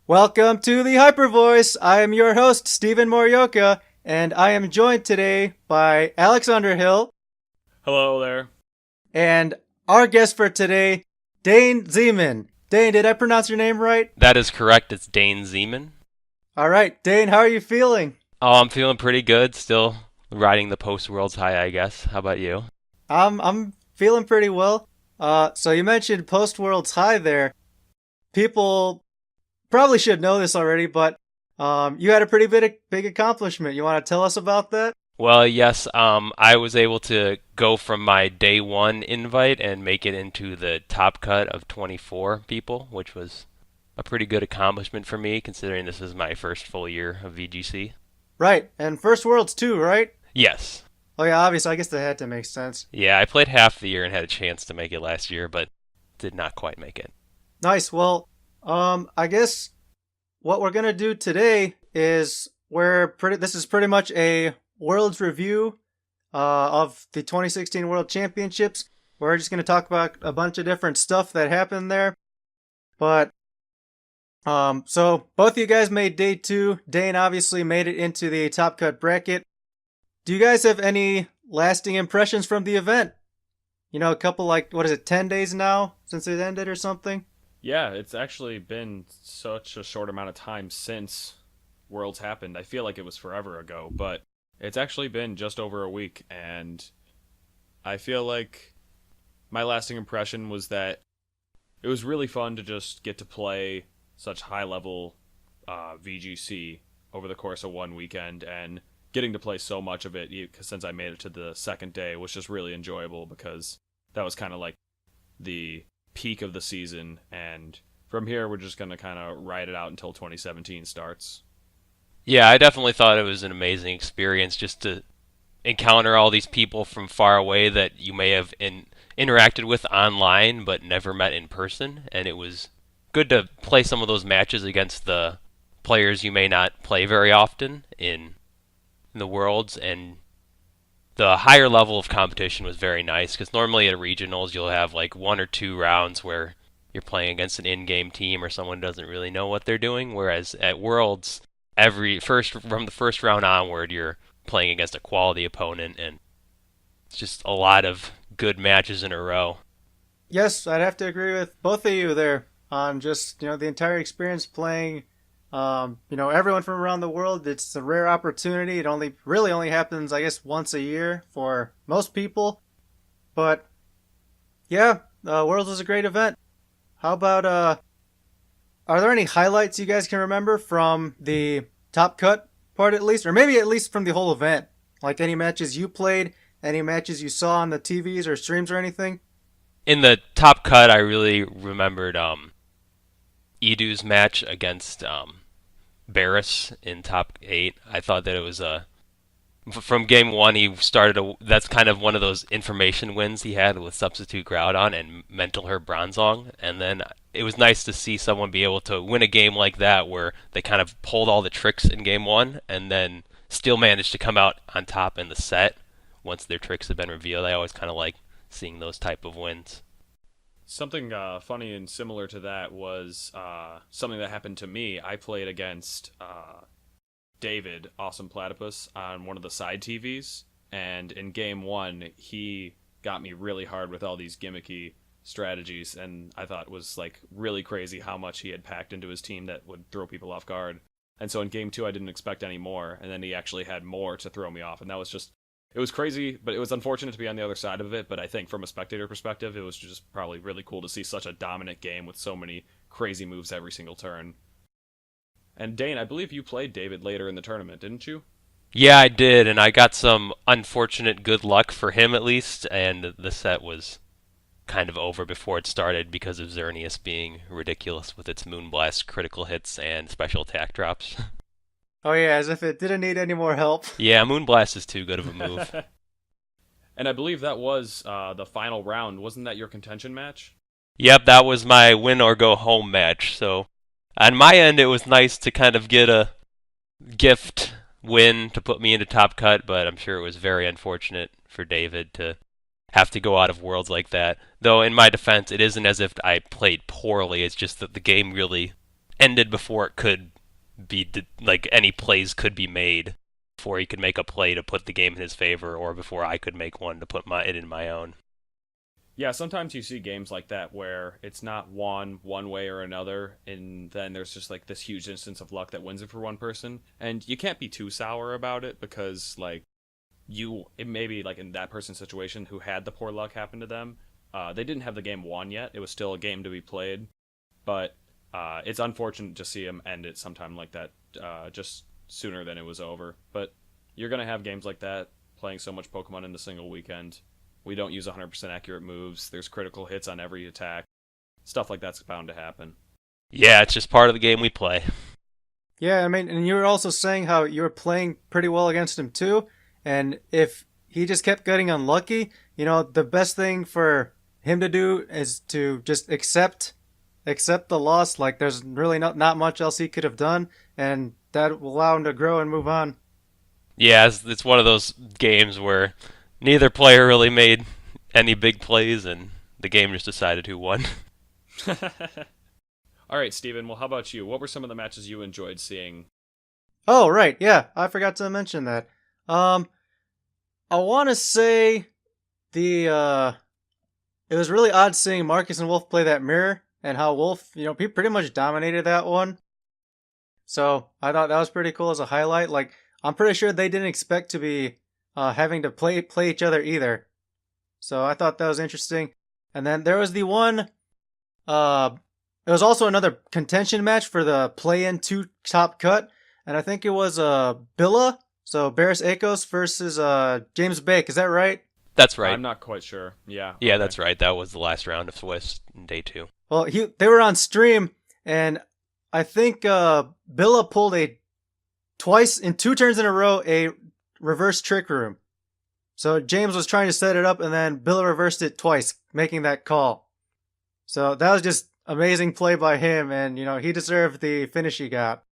Welcome to the Hyper Voice. I am your host, Stephen Morioka, and I am joined today by Alex Underhill. Hello there. And our guest for today, Dane Zieman. Dane, did I pronounce your name right? That is correct. It's Dane Zieman. All right, Dane, how are you feeling? Oh, I'm feeling pretty good. Still riding the post-Worlds high, I guess. How about you? I'm feeling pretty well. So you mentioned post-Worlds high there. People probably should know this already, but you had a pretty big accomplishment. You want to tell us about that? Well, yes, I was able to go from my day one invite and make it into the top cut of 24 people, which was a pretty good accomplishment for me, considering this is my first full year of VGC. Right, and first Worlds too, right? Yes. Oh yeah, obviously, I guess that had to make sense. Yeah, I played half the year and had a chance to make it last year, but did not quite make it. Nice. Well, I guess what we're gonna do today is this is pretty much a Worlds review of the 2016 World Championships. We're just gonna talk about a bunch of different stuff that happened there. But so both of you guys made day two. Dane obviously made it into the top cut bracket. Do you guys have any lasting impressions from the event? You know, a couple, like, what is it, 10 days now since it ended or something? Yeah, it's actually been such a short amount of time since Worlds happened. I feel like it was forever ago, but it's actually been just over a week, and I feel like my lasting impression was that it was really fun to just get to play such high-level VGC over the course of one weekend, and getting to play so much of it since I made it to the second day was just really enjoyable, because that was kind of like the peak of the season, and from here we're just going to kind of ride it out until 2017 starts. Yeah, I definitely thought it was an amazing experience just to encounter all these people from far away that you may have interacted with online but never met in person, and it was good to play some of those matches against the players you may not play very often in the Worlds, and the higher level of competition was very nice, because normally at regionals you'll have like one or two rounds where you're playing against an in-game team or someone doesn't really know what they're doing, whereas at Worlds, from the first round onward, you're playing against a quality opponent, and it's just a lot of good matches in a row. Yes, I'd have to agree with both of you there on just, the entire experience playing, everyone from around the world. It's a rare opportunity. It really only happens, I guess, once a year for most people. But yeah, Worlds was a great event. How about, are there any highlights you guys can remember from the top cut part at least? Or maybe at least from the whole event? Like any matches you played, any matches you saw on the TVs or streams or anything? In the top cut, I really remembered Edu's match against Barris in top 8. I thought that it was from game 1 he that's kind of one of those information wins he had with substitute Groudon and Mental Herb Bronzong, and then it was nice to see someone be able to win a game like that where they kind of pulled all the tricks in game 1 and then still managed to come out on top in the set once their tricks have been revealed. I always kind of like seeing those type of wins. Something funny and similar to that was something that happened to me. I played against David, Awesome Platypus, on one of the side TVs, and in game 1, he got me really hard with all these gimmicky strategies, and I thought it was like really crazy how much he had packed into his team that would throw people off guard. And so in game 2, I didn't expect any more, and then he actually had more to throw me off, and that was just... It was crazy, but it was unfortunate to be on the other side of it, but I think from a spectator perspective, it was just probably really cool to see such a dominant game with so many crazy moves every single turn. And Dane, I believe you played David later in the tournament, didn't you? Yeah, I did, and I got some unfortunate good luck for him at least, and the set was kind of over before it started because of Xerneas being ridiculous with its Moonblast critical hits and special attack drops. Oh yeah, as if it didn't need any more help. Yeah, Moonblast is too good of a move. And I believe that was the final round. Wasn't that your contention match? Yep, that was my win or go home match. So on my end, it was nice to kind of get a gift win to put me into top cut, but I'm sure it was very unfortunate for David to have to go out of Worlds like that. Though in my defense, it isn't as if I played poorly. It's just that the game really ended before it could be like any plays could be made before he could make a play to put the game in his favor, or before I could make one to put it in my own. Yeah, sometimes you see games like that where it's not won one way or another, and then there's just like this huge instance of luck that wins it for one person, and you can't be too sour about it because like it may be like in that person's situation who had the poor luck happen to them. They didn't have the game won yet; it was still a game to be played, but it's unfortunate to see him end it sometime like that, just sooner than it was over. But you're gonna have games like that playing so much Pokemon in a single weekend. We don't use 100% accurate moves. There's critical hits on every attack. Stuff like that's bound to happen. Yeah, it's just part of the game we play. Yeah, I mean, and you were also saying how you were playing pretty well against him too, and if he just kept getting unlucky, the best thing for him to do is to just accept the loss. Like, there's really not much else he could have done, and that will allow him to grow and move on. Yeah, it's one of those games where neither player really made any big plays, and the game just decided who won. All right, Steven, well, how about you? What were some of the matches you enjoyed seeing? Oh, right, yeah, I forgot to mention that. I want to say it was really odd seeing Marcus and Wolf play that mirror, and how Wolf, he pretty much dominated that one. So I thought that was pretty cool as a highlight. Like, I'm pretty sure they didn't expect to be having to play each other either. So I thought that was interesting. And then there was the one. It was also another contention match for the play-in 2 top cut, and I think it was Billa, so Barris Akos versus James Bake. Is that right? That's right. I'm not quite sure. Yeah. Yeah, okay. that's right. That was the last round of Swiss in day 2. Well, they were on stream, and I think Billa pulled twice in 2 turns in a row a reverse trick room. So James was trying to set it up, and then Billa reversed it twice, making that call. So that was just amazing play by him, and he deserved the finish he got.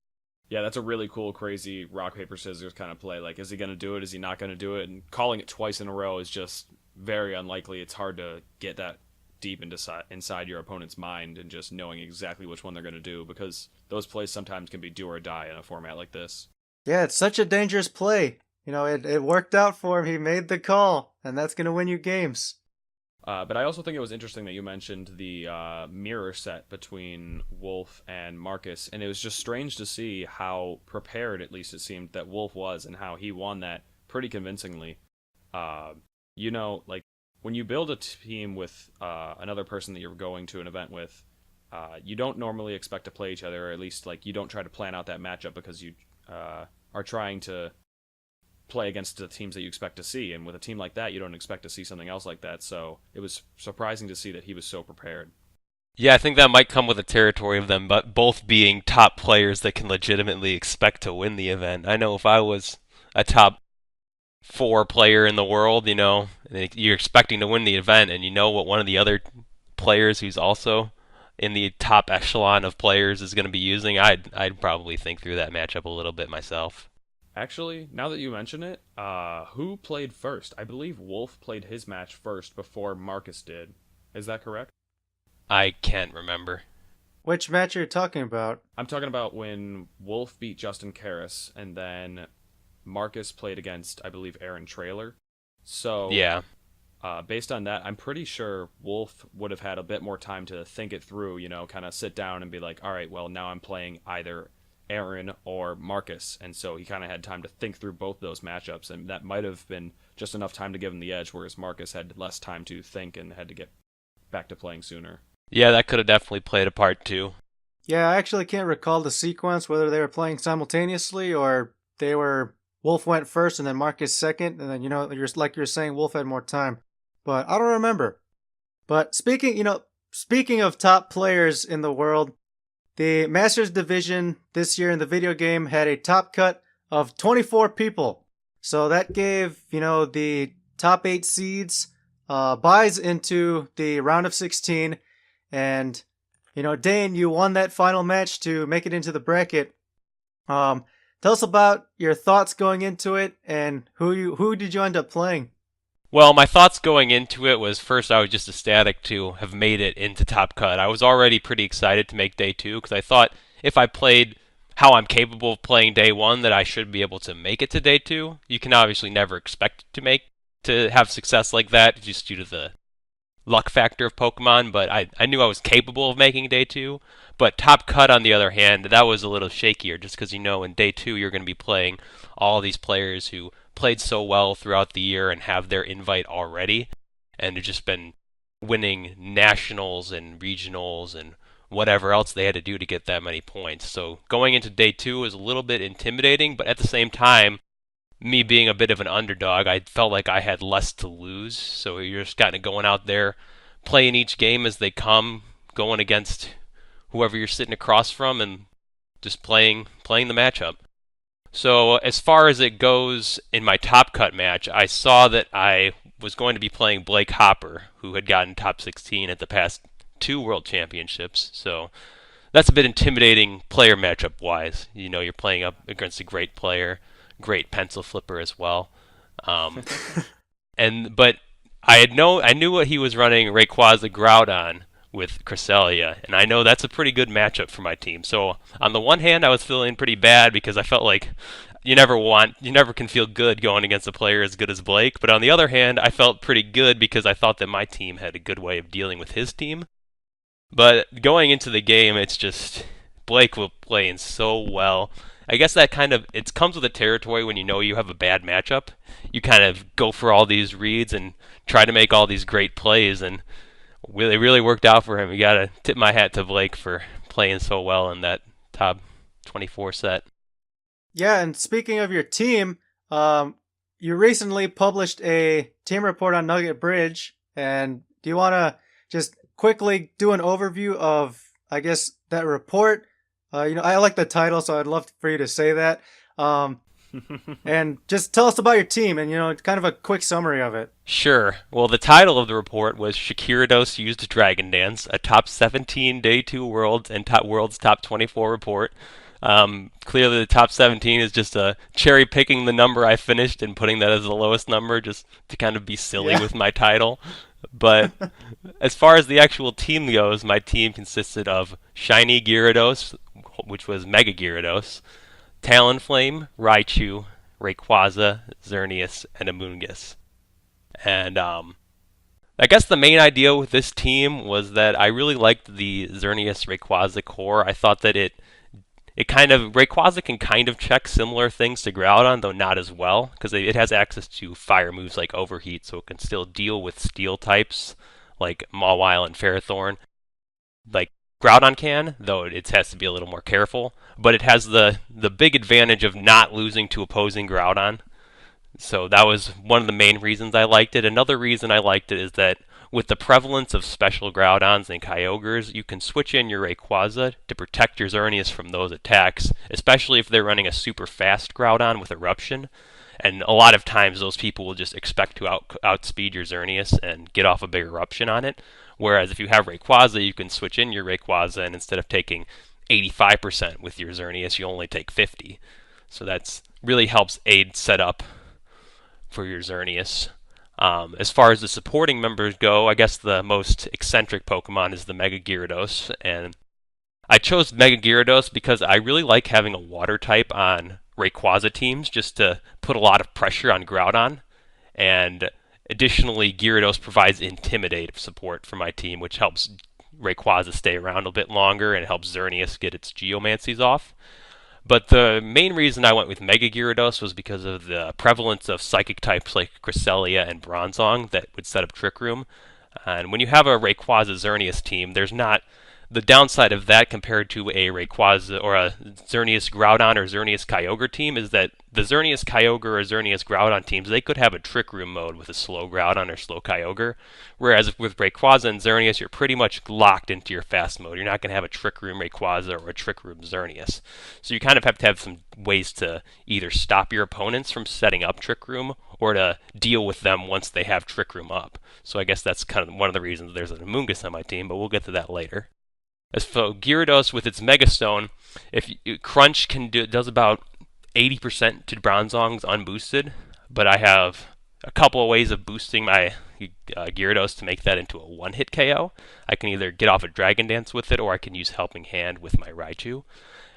Yeah, that's a really cool, crazy rock, paper, scissors kind of play. Like, is he going to do it? Is he not going to do it? And calling it twice in a row is just very unlikely. It's hard to get that deep inside your opponent's mind and just knowing exactly which one they're going to do, because those plays sometimes can be do or die in a format like this. Yeah, it's such a dangerous play. It worked out for him. He made the call, and that's going to win you games. But I also think it was interesting that you mentioned the mirror set between Wolf and Marcus, and it was just strange to see how prepared, at least it seemed, that Wolf was, and how he won that pretty convincingly. Like, when you build a team with another person that you're going to an event with, you don't normally expect to play each other, or at least, like, you don't try to plan out that matchup because you are trying to play against the teams that you expect to see, and with a team like that you don't expect to see something else like that, so it was surprising to see that he was so prepared. Yeah, I think that might come with the territory of them, but both being top players that can legitimately expect to win the event. I know if I was a top 4 player in the world, you're expecting to win the event, and what one of the other players who's also in the top echelon of players is going to be using, I'd probably think through that matchup a little bit myself. Actually, now that you mention it, who played first? I believe Wolf played his match first before Marcus did. Is that correct? I can't remember. Which match are you talking about? I'm talking about when Wolf beat Justin Karras, and then Marcus played against, I believe, Aaron Trailer. So, yeah. Based on that, I'm pretty sure Wolf would have had a bit more time to think it through, kind of sit down and be like, all right, well, now I'm playing either Aaron or Marcus, and so he kind of had time to think through both those matchups, and that might have been just enough time to give him the edge, whereas Marcus had less time to think and had to get back to playing sooner. Yeah, that could have definitely played a part too. Yeah, I actually can't recall the sequence, whether they were playing simultaneously or Wolf went first and then Marcus second, and then you're saying, Wolf had more time, but I don't remember. But speaking of top players in the world, the Masters Division this year in the video game had a top cut of 24 people. So that gave, the top 8 seeds buys into the round of 16. And, Dane, you won that final match to make it into the bracket. Tell us about your thoughts going into it, and who did you end up playing? Well, my thoughts going into it was, first, I was just ecstatic to have made it into Top Cut. I was already pretty excited to make day 2 because I thought if I played how I'm capable of playing day one, that I should be able to make it to day two. You can obviously never expect to have success like that just due to the luck factor of Pokemon, but I knew I was capable of making day two. But Top Cut, on the other hand, that was a little shakier just because in day two you're going to be playing all these players who played so well throughout the year and have their invite already, and have just been winning nationals and regionals and whatever else they had to do to get that many points. So going into day two was a little bit intimidating, but at the same time, me being a bit of an underdog, I felt like I had less to lose. So you're just kind of going out there, playing each game as they come, going against whoever you're sitting across from, and just playing the matchup. So as far as it goes in my top cut match, I saw that I was going to be playing Blake Hopper, who had gotten top 16 at the past two World Championships. So that's a bit intimidating player matchup wise. You're playing up against a great player, great pencil flipper as well. Um, but I knew what he was running Rayquaza Groudon with Cresselia, and I know that's a pretty good matchup for my team. So on the one hand, I was feeling pretty bad because I felt like you never can feel good going against a player as good as Blake. But on the other hand, I felt pretty good because I thought that my team had a good way of dealing with his team. But going into the game, it's just Blake will playing so well. I guess that it comes with the territory when you have a bad matchup. You kind of go for all these reads and try to make all these great plays, and it really worked out for him. You gotta tip my hat to Blake for playing so well in that top 24 set. Yeah, and speaking of your team, you recently published a team report on Nugget Bridge, and do you want to just quickly do an overview of, I guess, that report? I like the title, so I'd love for you to say that. And just tell us about your team and, kind of a quick summary of it. Sure. Well, the title of the report was Shakirados Used Dragon Dance, a top 17 Day 2 Worlds and World's Top 24 report. Clearly the top 17 is just cherry picking the number I finished and putting that as the lowest number just to kind of be silly with my title. But as far as the actual team goes, my team consisted of Shiny Gyarados, which was Mega Gyarados, Talonflame, Raichu, Rayquaza, Xerneas, and Amoonguss. And I guess the main idea with this team was that I really liked the Xerneas Rayquaza core. I thought that Rayquaza can kind of check similar things to Groudon, though not as well, because it has access to fire moves like Overheat, so it can still deal with steel types like Mawile and Ferrothorn, like Groudon can, though it has to be a little more careful. But it has the big advantage of not losing to opposing Groudon. So that was one of the main reasons I liked it. Another reason I liked it is that with the prevalence of special Groudons and Kyogres, you can switch in your Rayquaza to protect your Xerneas from those attacks, especially if they're running a super fast Groudon with Eruption. And a lot of times those people will just expect to outspeed your Xerneas and get off a big Eruption on it. Whereas if you have Rayquaza, you can switch in your Rayquaza, and instead of taking 85% with your Xerneas, you only take 50. So that's really helps aid setup for your Xerneas. As far as the supporting members go, I guess the most eccentric Pokemon is the Mega Gyarados, and I chose Mega Gyarados because I really like having a water type on Rayquaza teams just to put a lot of pressure on Groudon, and additionally Gyarados provides Intimidate support for my team, which helps Rayquaza stay around a bit longer and helps Xerneas get its Geomancies off. But the main reason I went with Mega Gyarados was because of the prevalence of psychic types like Cresselia and Bronzong that would set up Trick Room. And when you have a Rayquaza Xerneas team, there's not the downside of that compared to a Rayquaza or a Xerneas Groudon or Xerneas Kyogre team is that the Xerneas Kyogre or Xerneas Groudon teams, they could have a Trick Room mode with a slow Groudon or slow Kyogre, whereas with Rayquaza and Xerneas, you're pretty much locked into your fast mode. You're not going to have a Trick Room Rayquaza or a Trick Room Xerneas. So you kind of have to have some ways to either stop your opponents from setting up Trick Room or to deal with them once they have Trick Room up. So I guess that's kind of one of the reasons there's an Amoonguss on my team, but we'll get to that later. As for Gyarados with its Mega Stone, Crunch does about 80% to Bronzong's unboosted, but I have a couple of ways of boosting my Gyarados to make that into a one-hit KO. I can either get off a Dragon Dance with it, or I can use Helping Hand with my Raichu.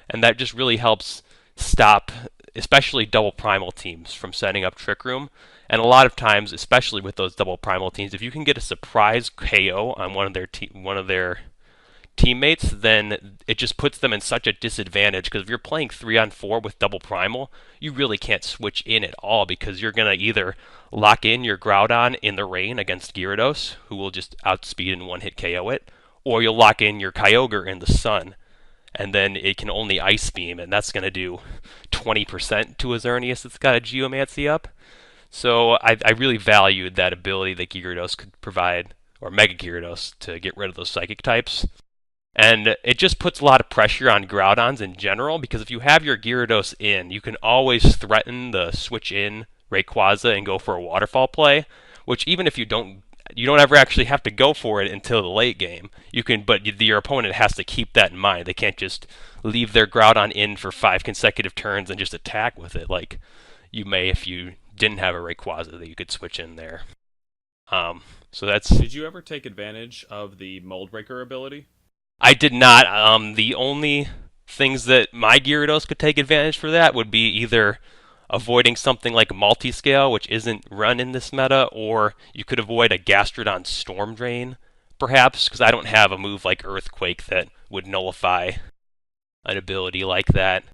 And that just really helps stop, especially double primal teams, from setting up Trick Room. And a lot of times, especially with those double primal teams, if you can get a surprise KO on one of their teammates, then it just puts them in such a disadvantage. Because if you're playing 3-on-4 with double primal, you really can't switch in at all, because you're gonna either lock in your Groudon in the rain against Gyarados, who will just outspeed and one-hit KO it, or you'll lock in your Kyogre in the sun, and then it can only Ice Beam, and that's gonna do 20% to a Xerneas that's got a Geomancy up. So I really valued that ability that Gyarados could provide, or Mega Gyarados, to get rid of those Psychic types. And it just puts a lot of pressure on Groudons in general, because if you have your Gyarados in, you can always threaten the switch in Rayquaza and go for a waterfall play, which even if you don't ever actually have to go for it until the late game. You can, but your opponent has to keep that in mind. They can't just leave their Groudon in for 5 consecutive turns and just attack with it like you may if you didn't have a Rayquaza that you could switch in there. So that's. Did you ever take advantage of the Mold Breaker ability? I did not. The only things that my Gyarados could take advantage for that would be either avoiding something like a Multiscale, which isn't run in this meta, or you could avoid a Gastrodon Storm Drain, perhaps, because I don't have a move like Earthquake that would nullify an ability like that.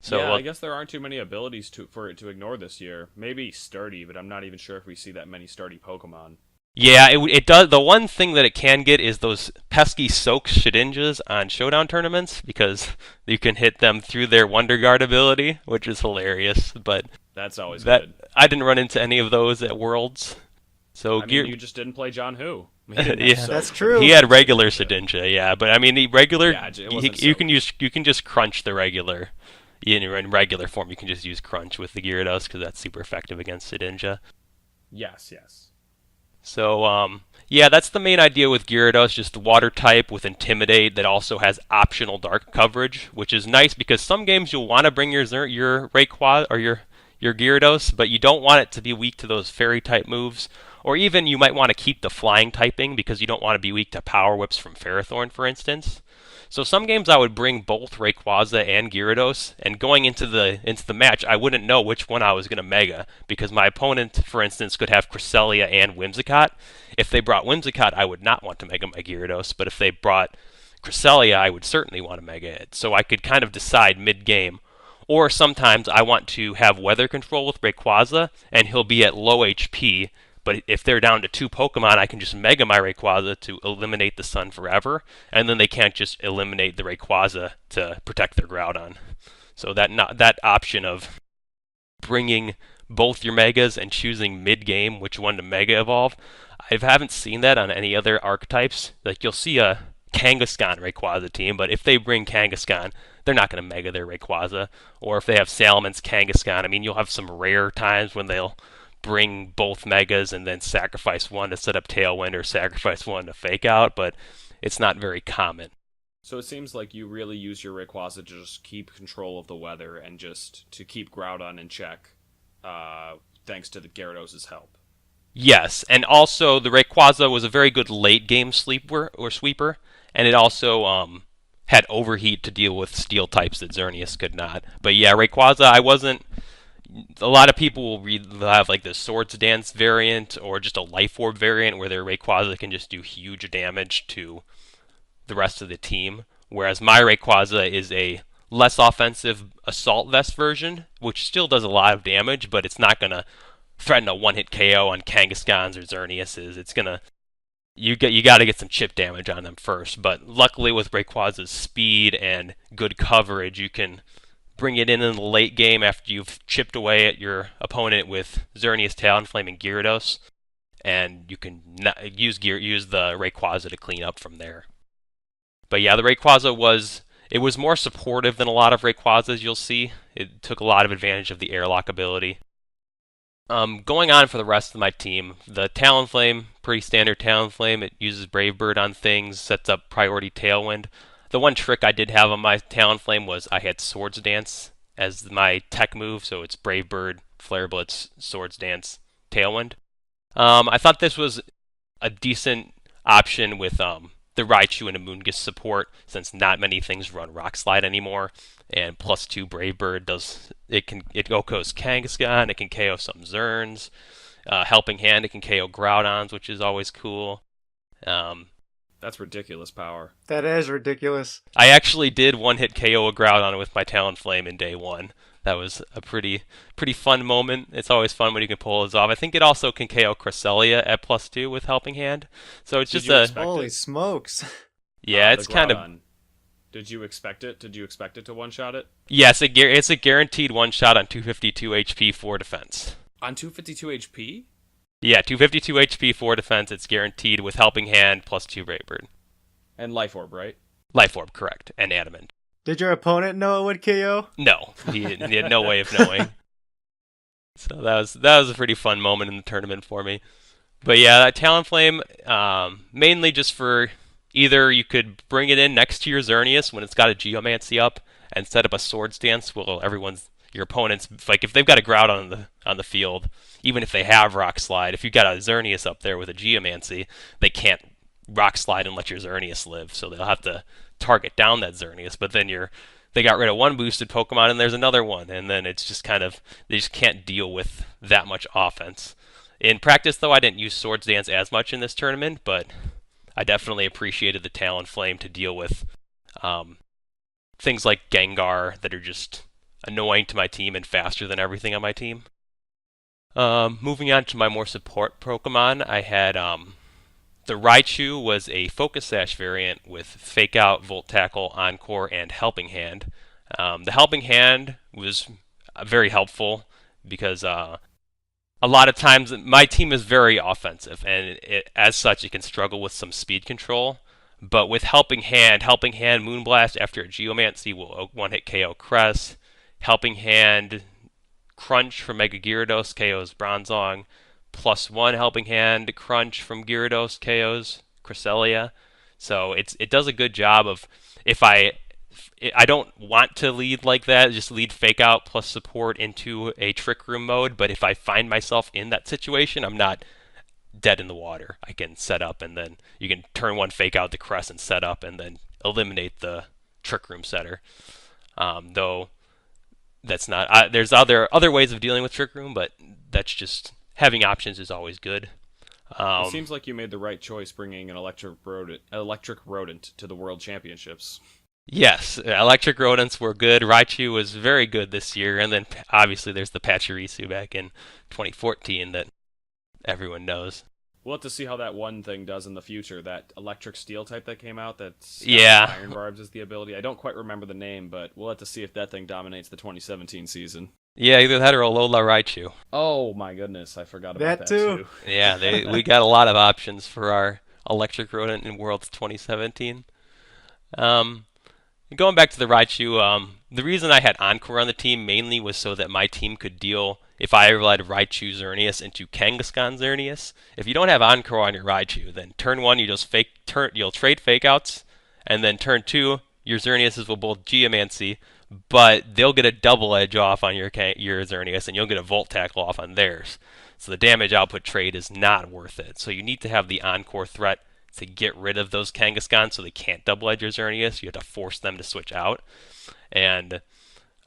So yeah, I guess there aren't too many abilities for it to ignore this year. Maybe Sturdy, but I'm not even sure if we see that many Sturdy Pokemon. Yeah, it does. The one thing that it can get is those pesky Soak Shedinjas on Showdown tournaments, because you can hit them through their Wonder Guard ability, which is hilarious. But that's always that good. I didn't run into any of those at Worlds. So I mean, you just didn't play John Who. Yeah, that's true. He had regular Shedinja, yeah, but I mean the regular. Yeah, you can just crunch the regular. In regular form, you can just use Crunch with the Gyarados because that's super effective against Shedinja. Yes. So, yeah, that's the main idea with Gyarados, just the water type with Intimidate that also has optional dark coverage, which is nice because some games you'll want to bring your Rayquaza or your Gyarados, but you don't want it to be weak to those fairy type moves, or even you might want to keep the flying typing because you don't want to be weak to Power Whips from Ferrothorn, for instance. So some games I would bring both Rayquaza and Gyarados, and going into the match, I wouldn't know which one I was going to Mega, because my opponent, for instance, could have Cresselia and Whimsicott. If they brought Whimsicott, I would not want to Mega my Gyarados, but if they brought Cresselia, I would certainly want to Mega it. So I could kind of decide mid-game. Or sometimes I want to have Weather Control with Rayquaza, and he'll be at low HP, but if they're down to 2 Pokemon, I can just Mega my Rayquaza to eliminate the Sun forever, and then they can't just eliminate the Rayquaza to protect their Groudon. So that option of bringing both your Megas and choosing mid-game which one to Mega Evolve, I haven't seen that on any other archetypes. Like, you'll see a Kangaskhan Rayquaza team, but if they bring Kangaskhan, they're not going to Mega their Rayquaza. Or if they have Salaman's Kangaskhan, I mean, you'll have some rare times when they'll bring both Megas and then sacrifice one to set up Tailwind or sacrifice one to Fake Out, but it's not very common. So it seems like you really use your Rayquaza to just keep control of the weather and just to keep Groudon in check, thanks to the Gyarados' help. Yes, and also the Rayquaza was a very good late game sweeper, and it also had Overheat to deal with steel types that Xerneas could not. But yeah, Rayquaza, a lot of people will have like the Swords Dance variant or just a Life Orb variant where their Rayquaza can just do huge damage to the rest of the team, whereas my Rayquaza is a less offensive Assault Vest version, which still does a lot of damage, but it's not going to threaten a one-hit KO on Kangaskhan's or Xerneas's. It's going to you got to get some chip damage on them first, but luckily with Rayquaza's speed and good coverage, you can bring it in the late game after you've chipped away at your opponent with Xerneas, Talonflame, and Gyarados, and you can use the Rayquaza to clean up from there. But yeah, the Rayquaza was more supportive than a lot of Rayquazas you'll see. It took a lot of advantage of the airlock ability. Going on for the rest of my team, the Talonflame, pretty standard Talonflame. It uses Brave Bird on things, sets up priority Tailwind. The one trick I did have on my Talonflame was I had Swords Dance as my tech move, so it's Brave Bird, Flare Blitz, Swords Dance, Tailwind. I thought this was a decent option with the Raichu and Amoonguss support, since not many things run Rock Slide anymore. And +2 Brave Bird does it OHKOs Kangaskhan, it can KO some Zerns. Helping Hand, it can KO Groudons, which is always cool. Um, That's ridiculous power. That is ridiculous. I actually did one-hit KO a Groudon with my Talonflame in day one. That was a pretty fun moment. It's always fun when you can pull those off. I think it also can KO Cresselia at +2 with Helping Hand. So it's Did just you a expect Holy it? smokes. yeah, The it's kind of Groudon. Did you expect it? Did you expect it to one-shot it? yes, it's a guaranteed one shot on 252 HP 4 defense. On 252 HP? Yeah, 252 HP 4 defense. It's guaranteed with Helping Hand +2 Brave Bird. And Life Orb, right? Life Orb, correct, and Adamant. Did your opponent know it would KO? No, he had no way of knowing. So that was a pretty fun moment in the tournament for me. But yeah, that Talonflame, mainly just for either you could bring it in next to your Xerneas when it's got a Geomancy up and set up a Sword Stance while your opponents, like if they've got a Groudon on the field, even if they have Rock Slide, if you've got a Xerneas up there with a Geomancy, they can't Rock Slide and let your Xerneas live, so they'll have to target down that Xerneas. But then they got rid of one boosted Pokemon and there's another one, and then it's just kind of they just can't deal with that much offense. In practice, though, I didn't use Swords Dance as much in this tournament, but I definitely appreciated the Talonflame to deal with things like Gengar that are just annoying to my team and faster than everything on my team. Moving on to my more support Pokemon, I had the Raichu was a Focus Sash variant with Fake Out, Volt Tackle, Encore, and Helping Hand. The Helping Hand was very helpful because a lot of times my team is very offensive, and as such, it can struggle with some speed control. But with Helping Hand Moonblast after a Geomancy will one-hit KO Cress. Helping Hand Crunch from Mega Gyarados KOs Bronzong. +1 Helping Hand Crunch from Gyarados KOs Cresselia. So it does a good job of if I don't want to lead like that, just lead Fake Out plus support into a Trick Room mode, but if I find myself in that situation, I'm not dead in the water. I can set up and then you can turn one Fake Out the Crest and set up and then eliminate the Trick Room setter. Though that's not there's other ways of dealing with Trick Room, but that's just having options is always good. It seems like you made the right choice bringing an electric rodent to the World Championships. Yes, electric rodents were good. Raichu was very good this year, and then obviously there's the Pachirisu back in 2014 that everyone knows. We'll have to see how that one thing does in the future. That electric steel type that came out, that's Yeah. Iron Barbs is the ability. I don't quite remember the name, but we'll have to see if that thing dominates the 2017 season. Yeah, either that or Alola Raichu. Oh my goodness, I forgot about That that too. too. Yeah, we got a lot of options for our electric rodent in Worlds 2017. Going back to the Raichu, the reason I had Encore on the team mainly was so that my team could deal if I ever led Raichu Xerneas into Kangaskhan Xerneas. If you don't have Encore on your Raichu, then turn one you'll trade Fake Outs, and then turn two your Xerneases will both Geomancy, but they'll get a double edge off on your Xerneas, and you'll get a Volt Tackle off on theirs. So the damage output trade is not worth it. So you need to have the Encore threat to get rid of those Kangaskhan so they can't double edge your Xerneas. You have to force them to switch out. And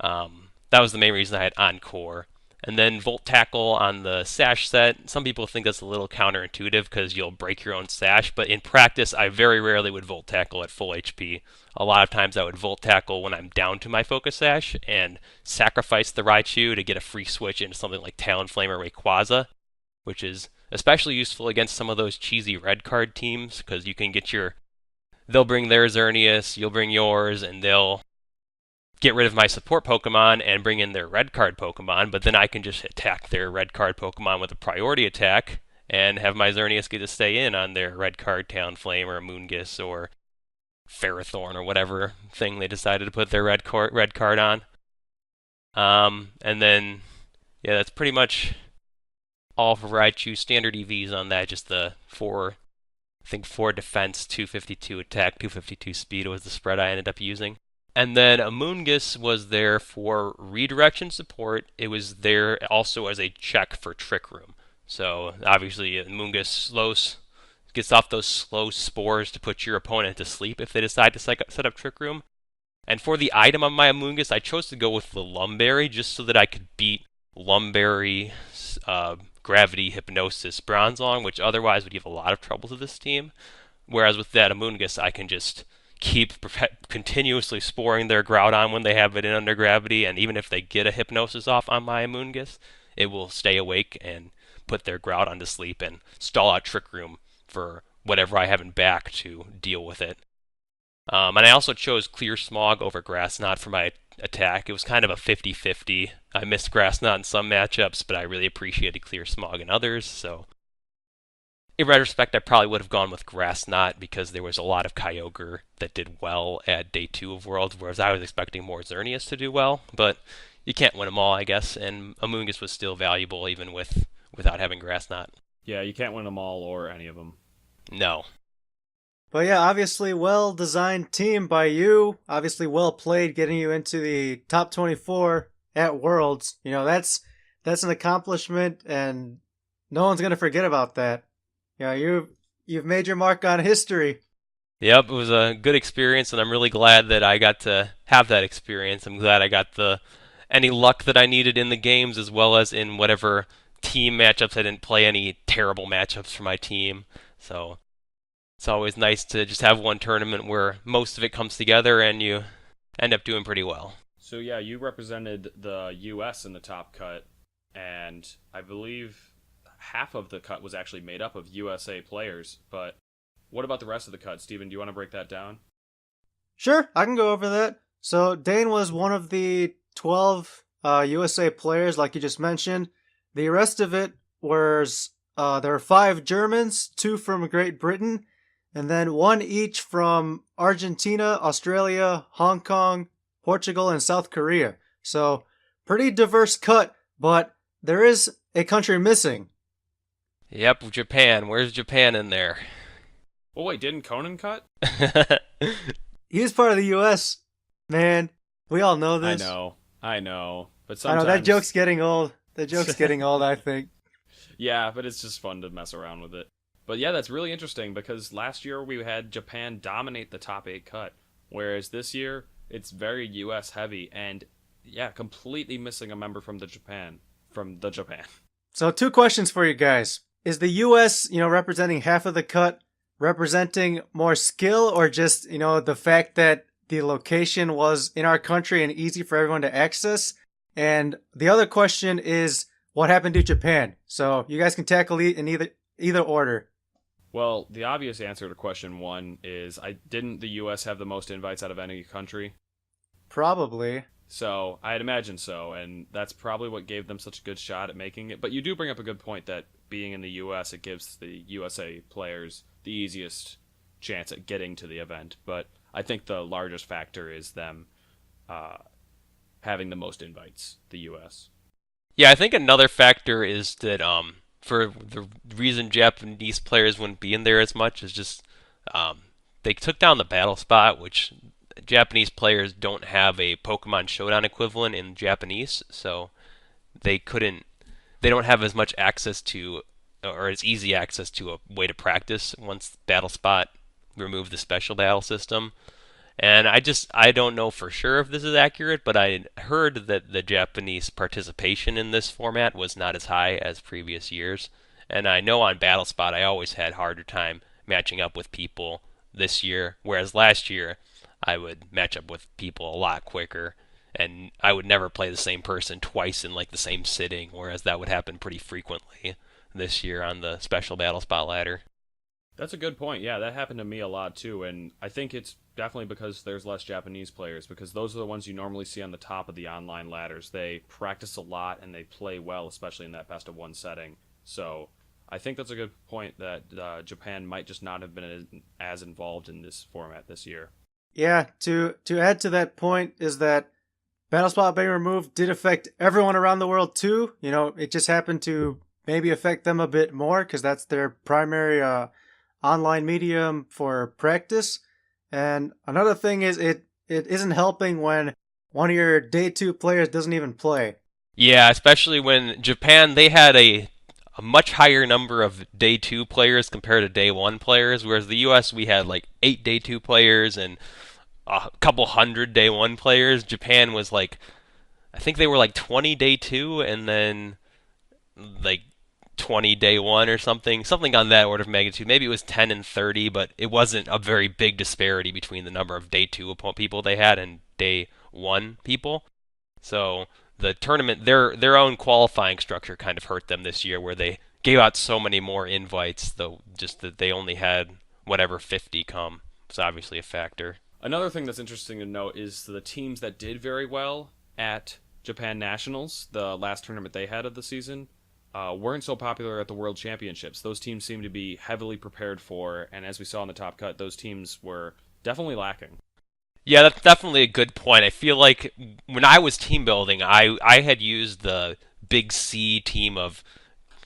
that was the main reason I had Encore. And then Volt Tackle on the Sash set. Some people think that's a little counterintuitive because you'll break your own Sash, but in practice, I very rarely would Volt Tackle at full HP. A lot of times I would Volt Tackle when I'm down to my Focus Sash and sacrifice the Raichu to get a free switch into something like Talonflame or Rayquaza, which is especially useful against some of those cheesy red card teams because you can get they'll bring their Xerneas, you'll bring yours, and they'll get rid of my support Pokemon and bring in their red card Pokemon, but then I can just attack their red card Pokemon with a priority attack and have my Xerneas get to stay in on their red card Talonflame or Moonguss or Ferrothorn or whatever thing they decided to put their red card on. And then, yeah, that's pretty much all for Raichu. Standard EVs on that, just the 4 defense, 252 attack, 252 speed was the spread I ended up using. And then Amoonguss was there for redirection support. It was there also as a check for Trick Room. So obviously, Amoonguss gets off those slow spores to put your opponent to sleep if they decide to set up Trick Room. And for the item on my Amoonguss, I chose to go with the Lumberry just so that I could beat Lumberry, Gravity, Hypnosis, Bronzong, which otherwise would give a lot of trouble to this team. Whereas with that Amoonguss, I can just keep continuously sporing their Groudon when they have it in under gravity, and even if they get a Hypnosis off on my Amoonguss, it will stay awake and put their Groudon to sleep and stall out Trick Room for whatever I have in back to deal with it. And I also chose Clear Smog over Grass Knot for my attack. It was kind of a 50-50. I missed Grass Knot in some matchups, but I really appreciated Clear Smog in others, so in retrospect, I probably would have gone with Grass Knot because there was a lot of Kyogre that did well at Day 2 of Worlds, whereas I was expecting more Xerneas to do well, but you can't win them all, I guess, and Amoonguss was still valuable even without having Grass Knot. Yeah, you can't win them all or any of them. No. But yeah, obviously well-designed team by you. Obviously well played, getting you into the top 24 at Worlds. You know, that's an accomplishment, and no one's gonna forget about that. You know, you've made your mark on history. Yep, it was a good experience, and I'm really glad that I got to have that experience. I'm glad I got any luck that I needed in the games, as well as in whatever team matchups. I didn't play any terrible matchups for my team, so it's always nice to just have one tournament where most of it comes together and you end up doing pretty well. So yeah, you represented the U.S. in the top cut, and I believe half of the cut was actually made up of USA players. But what about the rest of the cut, Steven? Do you want to break that down? Sure, I can go over that. So Dane was one of the 12 USA players, like you just mentioned. The rest of it was there were 5 Germans, 2 from Great Britain, and then 1 each from Argentina, Australia, Hong Kong, Portugal, and South Korea. So pretty diverse cut, but there is a country missing. Yep, Japan. Where's Japan in there? Oh wait, didn't Conan cut? He was part of the US, man. We all know this. I know. But I know sometimes that joke's getting old. The joke's getting old, I think. Yeah, but it's just fun to mess around with it. But yeah, that's really interesting because last year we had Japan dominate the top 8 cut, whereas this year it's very US heavy and yeah, completely missing a member from the Japan. So 2 questions for you guys. Is the US, representing half of the cut, representing more skill, or just, the fact that the location was in our country and easy for everyone to access? And the other question is, what happened to Japan? So you guys can tackle in either order. Well, the obvious answer to question 1 is didn't the US have the most invites out of any country? Probably. So, I'd imagine so, and that's probably what gave them such a good shot at making it. But you do bring up a good point that being in the US, it gives the USA players the easiest chance at getting to the event. But I think the largest factor is them having the most invites, the US. Yeah, I think another factor is that for the reason Japanese players wouldn't be in there as much is just they took down the battle spot, which Japanese players don't have a Pokemon Showdown equivalent in Japanese, so they don't have as much access to, or as easy access to a way to practice once Battle Spot removed the special battle system. And I don't know for sure if this is accurate, but I heard that the Japanese participation in this format was not as high as previous years. And I know on Battle Spot I always had harder time matching up with people this year, whereas last year I would match up with people a lot quicker, and I would never play the same person twice in like the same sitting, whereas that would happen pretty frequently this year on the special battle spot ladder. That's a good point. Yeah, that happened to me a lot too, and I think it's definitely because there's less Japanese players, because those are the ones you normally see on the top of the online ladders. They practice a lot and they play well, especially in that best of 1 setting. So I think that's a good point that Japan might just not have been as involved in this format this year. Yeah, to add to that point is that Battle Spot being removed did affect everyone around the world too. It just happened to maybe affect them a bit more because that's their primary online medium for practice. And another thing is it isn't helping when one of your day 2 players doesn't even play. Yeah, especially when Japan, they had a a much higher number of day two players compared to day one players, whereas the U.S. we had like 8 day two players and a couple hundred day one players. Japan was like, I think they were like 20 day two and then like 20 day one or something on that order of magnitude. Maybe it was 10 and 30, but it wasn't a very big disparity between the number of day two people they had and day one people. So the tournament, their own qualifying structure kind of hurt them this year, where they gave out so many more invites, though just that they only had whatever 50 come. It's obviously a factor. Another thing that's interesting to note is the teams that did very well at Japan Nationals, the last tournament they had of the season, weren't so popular at the World Championships. Those teams seem to be heavily prepared for, and as we saw in the top cut, those teams were definitely lacking. Yeah, that's definitely a good point. I feel like when I was team building, I had used the Big C team of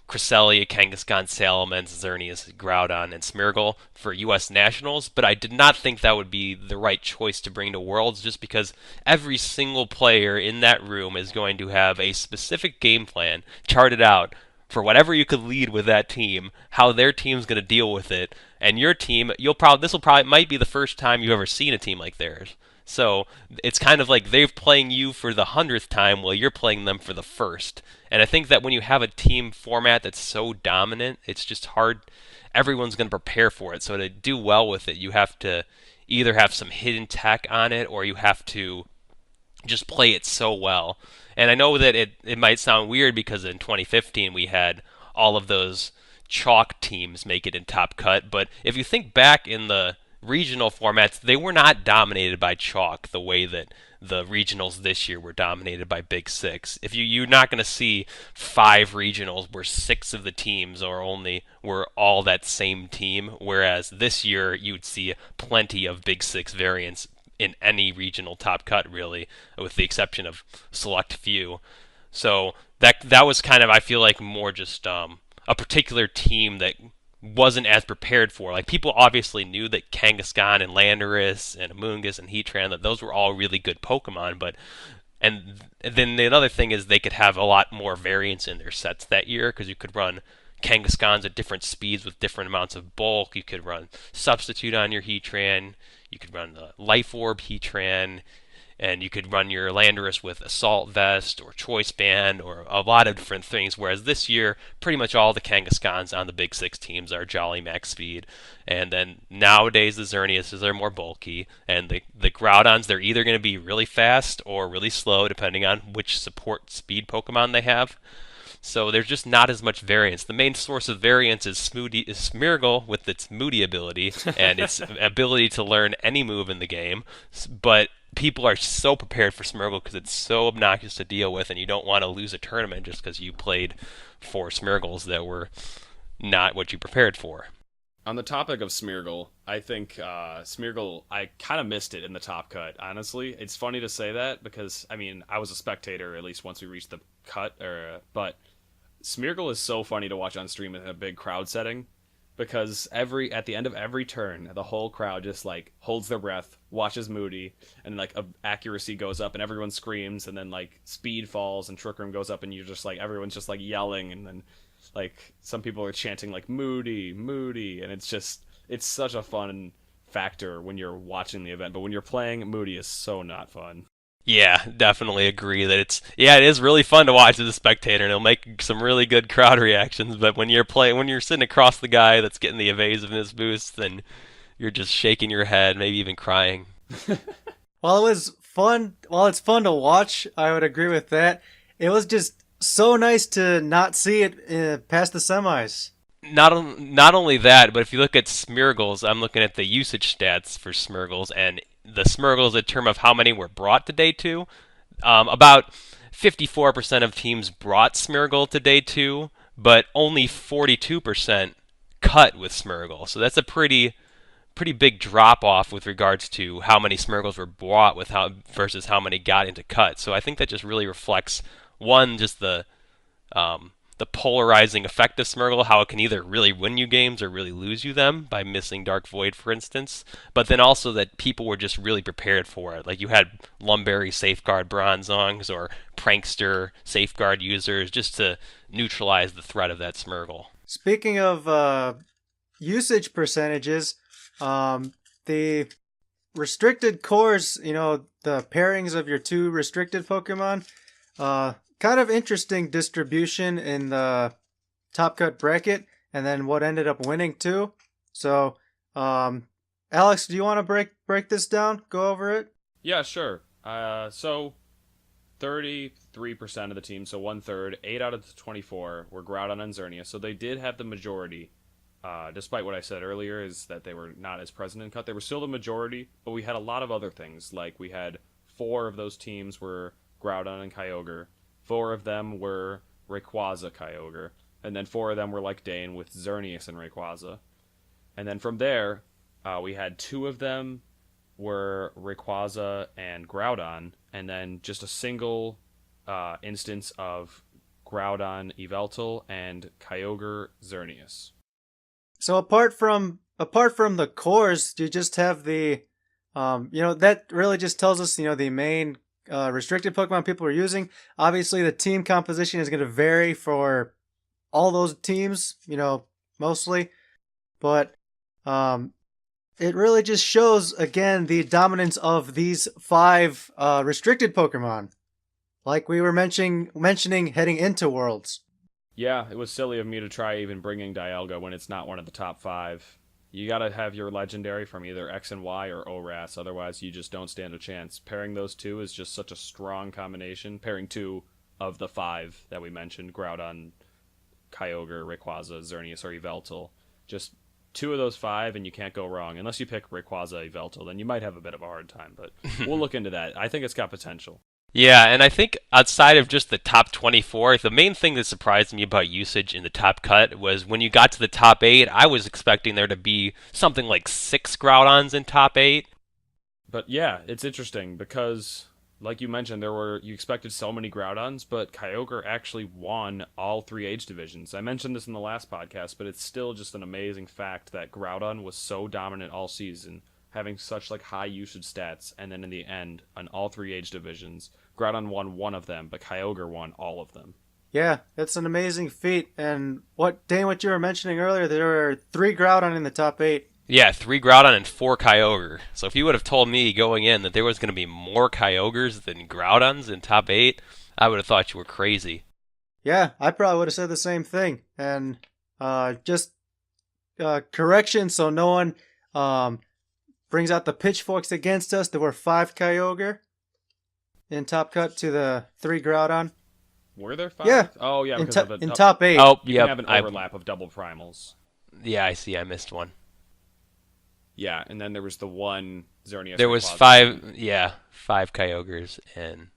Cresselia, Kangaskhan, Salamence, Xerneas, Groudon, and Smeargle for U.S. Nationals, but I did not think that would be the right choice to bring to Worlds just because every single player in that room is going to have a specific game plan charted out for whatever you could lead with that team, how their team's going to deal with it, and your team, this will probably might be the first time you've ever seen a team like theirs. So it's kind of like they're playing you for the 100th time while you're playing them for the first. And I think that when you have a team format that's so dominant, it's just hard. Everyone's going to prepare for it. So to do well with it, you have to either have some hidden tech on it or you have to just play it so well. And I know that it might sound weird because in 2015 we had all of those chalk teams make it in Top Cut, but if you think back in the regional formats, they were not dominated by chalk the way that the regionals this year were dominated by Big Six. You're not going to see 5 regionals where 6 of the teams were all that same team, whereas this year you'd see plenty of Big Six variants in any regional top cut, really, with the exception of select few. So that was kind of, I feel like, more just a particular team that wasn't as prepared for. Like, people obviously knew that Kangaskhan and Landorus and Amoonguss and Heatran, that those were all really good Pokemon, but and then the other thing is they could have a lot more variance in their sets that year because you could run Kangaskhan's at different speeds with different amounts of bulk. You could run Substitute on your Heatran. You could run the Life Orb Heatran, and you could run your Landorus with Assault Vest or Choice Band or a lot of different things, whereas this year, pretty much all the Kangaskhan's on the Big Six teams are Jolly Max Speed, and then nowadays the Xerneas are more bulky, and the Groudons, they're either going to be really fast or really slow, depending on which support speed Pokemon they have. So there's just not as much variance. The main source of variance is Smeargle with its Moody ability and its ability to learn any move in the game. But people are so prepared for Smeargle because it's so obnoxious to deal with, and you don't want to lose a tournament just because you played 4 Smeargles that were not what you prepared for. On the topic of Smeargle, I think Smeargle, I kind of missed it in the top cut, honestly. It's funny to say that because, I mean, I was a spectator at least once we reached the cut, but Smeargle is so funny to watch on stream in a big crowd setting because at the end of every turn, the whole crowd just like holds their breath, watches Moody, and like accuracy goes up and everyone screams, and then like speed falls and Trick Room goes up, and you're just like everyone's just like yelling, and then like some people are chanting like Moody, Moody, and it's such a fun factor when you're watching the event, but when you're playing, Moody is so not fun. Yeah, definitely agree that it is really fun to watch as a spectator, and it'll make some really good crowd reactions. But when you're sitting across the guy that's getting the evasiveness boost, then you're just shaking your head, maybe even crying. While it's fun to watch, I would agree with that. It was just so nice to not see it past the semis. Not only that, but if you look at Smeargles, I'm looking at the usage stats for Smeargles, and the Smeargles, in terms of how many were brought to day 2, about 54% of teams brought Smeargle to day 2, but only 42% cut with Smeargle. So that's a pretty big drop off with regards to how many Smeargles were brought versus how many got into cut. So I think that just really reflects, one, just the the polarizing effect of Smeargle, how it can either really win you games or really lose you them by missing Dark Void, for instance. But then also that people were just really prepared for it. Like you had Lumberry Safeguard Bronzongs or Prankster Safeguard users just to neutralize the threat of that Smeargle. Speaking of usage percentages, the restricted cores, the pairings of your two restricted Pokemon, kind of interesting distribution in the top cut bracket, and then what ended up winning too. So, Alex, do you want to break this down? Go over it. Yeah, sure. So 33% of the team, so 1/3, 8 out of the 24 were Groudon and Xerneas, so they did have the majority. Despite what I said earlier, is that they were not as present in cut. They were still the majority, but we had a lot of other things. Like we had 4 of those teams were Groudon and Kyogre, 4 of them were Rayquaza Kyogre, and then 4 of them were like Dane with Xerneas and Rayquaza. And then from there, we had 2 of them were Rayquaza and Groudon, and then just a single instance of Groudon Yveltal and Kyogre Xerneas. So apart from the cores, do you just have the, that really just tells us, the main restricted Pokemon people are using. Obviously, the team composition is going to vary for all those teams, mostly. But it really just shows, again, the dominance of these 5 restricted Pokemon. Like we were mentioning heading into Worlds. Yeah, it was silly of me to try even bringing Dialga when it's not one of the top 5. You gotta have your legendary from either X and Y or ORAS, otherwise you just don't stand a chance. Pairing those 2 is just such a strong combination. Pairing 2 of the 5 that we mentioned, Groudon, Kyogre, Rayquaza, Xerneas, or Yveltal. Just 2 of those 5 and you can't go wrong. Unless you pick Rayquaza, Yveltal, then you might have a bit of a hard time, but we'll look into that. I think it's got potential. Yeah, and I think outside of just the top 24, the main thing that surprised me about usage in the top cut was when you got to the top 8, I was expecting there to be something like 6 Groudons in top 8. But yeah, it's interesting because, like you mentioned, you expected so many Groudons, but Kyogre actually won all 3 age divisions. I mentioned this in the last podcast, but it's still just an amazing fact that Groudon was so dominant all season, having such high usage stats, and then in the end, on all 3 age divisions, Groudon won one of them, but Kyogre won all of them. Yeah, it's an amazing feat. And Dane, what you were mentioning earlier, there were 3 Groudon in the top 8. Yeah, 3 Groudon and 4 Kyogre. So if you would have told me going in that there was going to be more Kyogres than Groudons in top 8, I would have thought you were crazy. Yeah, I probably would have said the same thing. And just correction, so no one brings out the pitchforks against us. There were 5 Kyogre in top cut to the 3 Groudon. Were there 5? Yeah. Oh, yeah. Because in top 8. Oh, you yeah. can have an overlap of double primals. Yeah, I see. I missed one. Yeah, and then there was the one Xerneas. There was 5 Kyogres and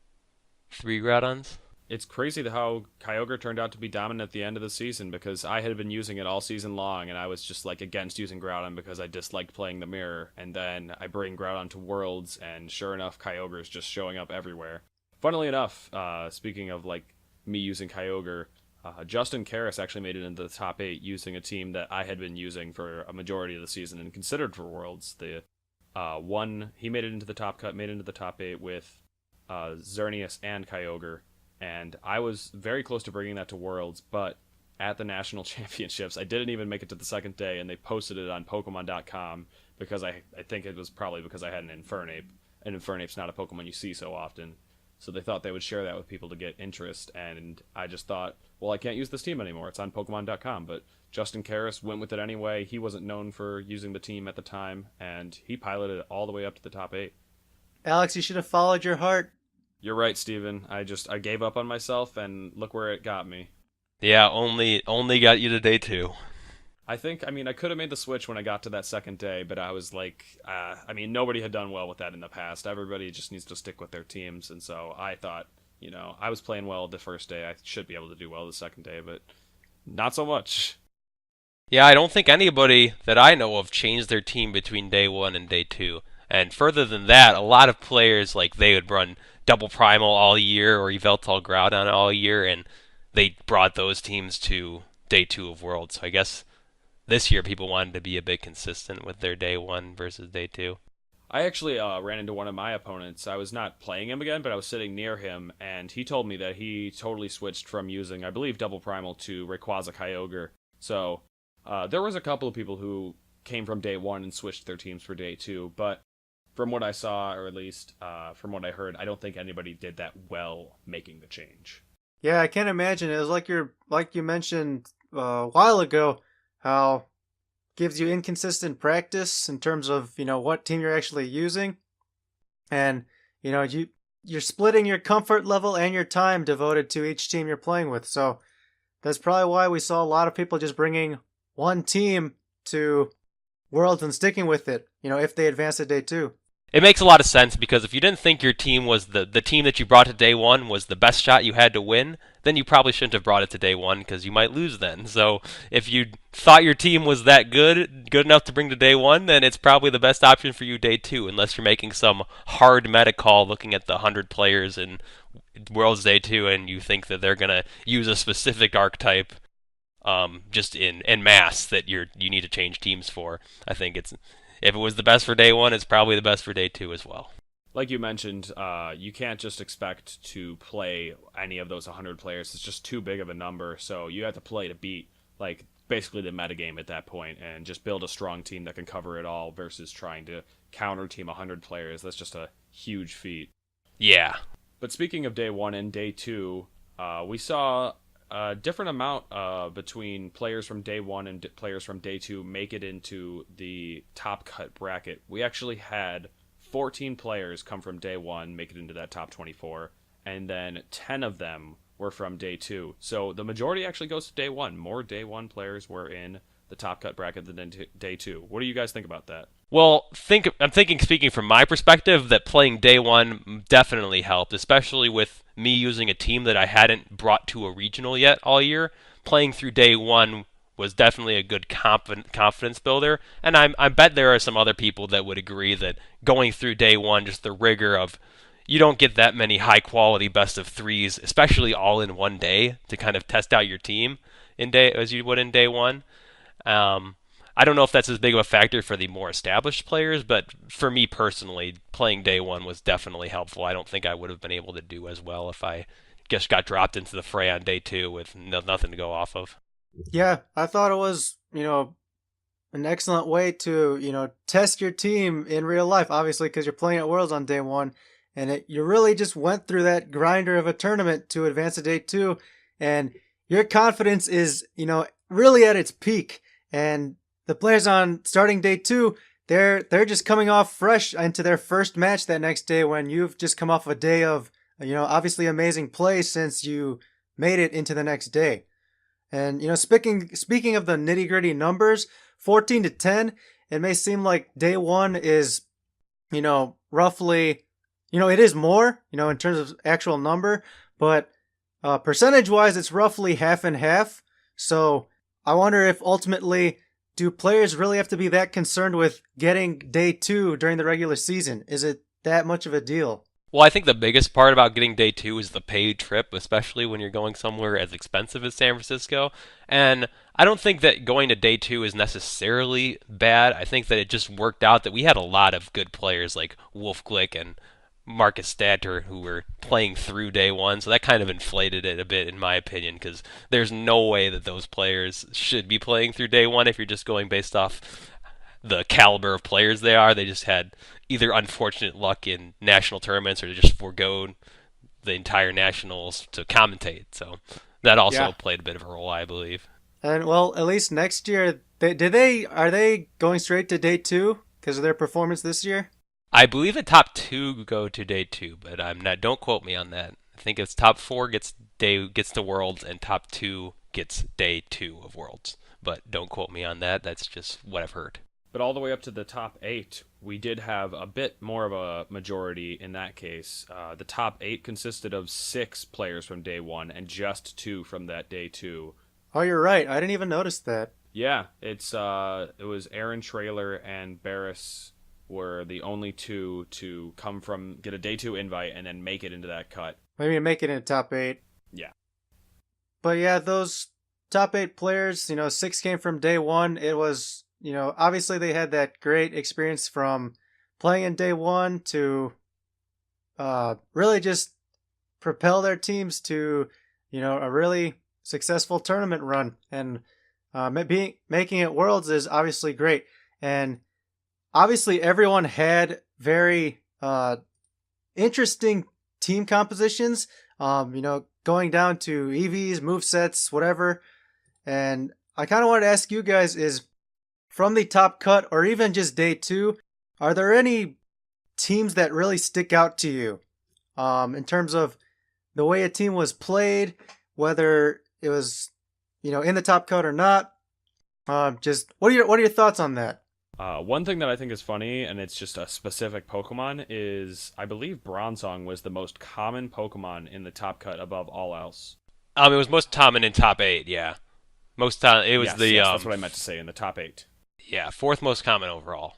3 Groudons. It's crazy how Kyogre turned out to be dominant at the end of the season, because I had been using it all season long, and I was just against using Groudon because I disliked playing the mirror. And then I bring Groudon to Worlds, and sure enough, Kyogre is just showing up everywhere. Funnily enough, speaking of me using Kyogre, Justin Karras actually made it into the top 8 using a team that I had been using for a majority of the season and considered for Worlds. He made it into the top cut, made it into the top 8 with Xerneas and Kyogre. And I was very close to bringing that to Worlds, but at the National Championships, I didn't even make it to the second day, and they posted it on Pokemon.com because I think it was probably because I had an Infernape. And Infernape's not a Pokemon you see so often. So they thought they would share that with people to get interest, and I just thought, well, I can't use this team anymore. It's on Pokemon.com, but Justin Karras went with it anyway. He wasn't known for using the team at the time, and he piloted it all the way up to the top 8. Alex, you should have followed your heart. You're right, Steven. I gave up on myself, and look where it got me. Yeah, only got you to day 2. I could have made the switch when I got to that second day, but I was nobody had done well with that in the past. Everybody just needs to stick with their teams, and so I thought, I was playing well the first day. I should be able to do well the second day, but not so much. Yeah, I don't think anybody that I know of changed their team between day 1 and day 2. And further than that, a lot of players, they would run Double Primal all year or Yveltal Groudon all year, and they brought those teams to day 2 of Worlds. So I guess this year people wanted to be a bit consistent with their day 1 versus day 2. I actually ran into one of my opponents. I was not playing him again, but I was sitting near him, and he told me that he totally switched from using, I believe, Double Primal to Rayquaza Kyogre. So there was a couple of people who came from day 1 and switched their teams for day 2, but from what I saw, or at least from what I heard, I don't think anybody did that well making the change. Yeah, I can't imagine. It was like you mentioned a while ago, how gives you inconsistent practice in terms of what team you're actually using, and you're splitting your comfort level and your time devoted to each team you're playing with. So that's probably why we saw a lot of people just bringing one team to Worlds and sticking with it. If they advance to day 2. It makes a lot of sense because if you didn't think your team was the team that you brought to day 1 was the best shot you had to win, then you probably shouldn't have brought it to day 1 because you might lose then. So if you thought your team was that good enough to bring to day 1, then it's probably the best option for you day 2, unless you're making some hard meta call looking at the 100 players in Worlds Day 2 and you think that they're going to use a specific archetype just in mass that you need to change teams for. I think if it was the best for day 1, it's probably the best for day 2 as well. Like you mentioned, you can't just expect to play any of those 100 players. It's just too big of a number, so you have to play to beat, like, basically the metagame at that point, and just build a strong team that can cover it all versus trying to counter team 100 players. That's just a huge feat. Yeah. But speaking of day 1 and day 2, we saw a different amount between players from day 1 and players from day 2 make it into the top cut bracket. We actually had 14 players come from day 1, make it into that top 24, and then 10 of them were from day 2. So the majority actually goes to day 1. More day 1 players were in the top cut bracket than day 2. What do you guys think about that? Well, I'm thinking, speaking from my perspective, that playing day 1 definitely helped, especially with me using a team that I hadn't brought to a regional yet all year. Playing through day 1 was definitely a good confidence builder, and I bet there are some other people that would agree that going through day 1, just the rigor of you don't get that many high quality best of 3s, especially all in one day, to kind of test out your team in day as you would in day 1. I don't know if that's as big of a factor for the more established players, but for me personally, playing day 1 was definitely helpful. I don't think I would have been able to do as well if I just got dropped into the fray on day 2 with nothing to go off of. Yeah, I thought it was, an excellent way to, test your team in real life, obviously, because you're playing at Worlds on day 1, and you really just went through that grinder of a tournament to advance to day 2, and your confidence is, really at its peak, and the players on starting day 2, they're just coming off fresh into their first match that next day when you've just come off a day of, obviously amazing play since you made it into the next day. And, speaking of the nitty-gritty numbers, 14 to 10, it may seem like day 1 is, roughly, it is more, in terms of actual number, but percentage-wise, it's roughly half and half. So I wonder if ultimately, do players really have to be that concerned with getting day 2 during the regular season? Is it that much of a deal? Well, I think the biggest part about getting day 2 is the paid trip, especially when you're going somewhere as expensive as San Francisco. And I don't think that going to day 2 is necessarily bad. I think that it just worked out that we had a lot of good players like Wolf Glick and Marcus Statter who were playing through day 1, so that kind of inflated it a bit, in my opinion, because there's no way that those players should be playing through day 1 if you're just going based off the caliber of players they are. They just had either unfortunate luck in national tournaments or they just foregoed the entire nationals to commentate. So that also played a bit of a role, I believe. And well, at least next year, are they going straight to day 2 because of their performance this year? I believe the top 2 go to day 2, but I'm not. Don't quote me on that. I think it's top 4 gets to Worlds and top 2 gets day 2 of Worlds. But don't quote me on that. That's just what I've heard. But all the way up to the top 8, we did have a bit more of a majority in that case. The top 8 consisted of 6 players from day 1 and just 2 from that day 2. Oh, you're right. I didn't even notice that. Yeah, it was Aaron Trailer and Barris were the only 2 to get a day 2 invite and then make it into that cut. Maybe make it in the top 8. Yeah. But yeah, those top 8 players, 6 came from day one. It was, obviously they had that great experience from playing in day one to really just propel their teams to, a really successful tournament run. And making it Worlds is obviously great. And obviously everyone had very interesting team compositions. Going down to EVs, move sets, whatever. And I kind of wanted to ask you guys: is from the top cut or even just day two, are there any teams that really stick out to you in terms of the way a team was played, whether it was in the top cut or not? Just what are your thoughts on that? One thing that I think is funny, and it's just a specific Pokemon, is I believe Bronzong was the most common Pokemon in the top cut above all else. It was most common in top 8, yeah. Most time it was Yes, that's what I meant to say, in the top 8. yeah, fourth most common overall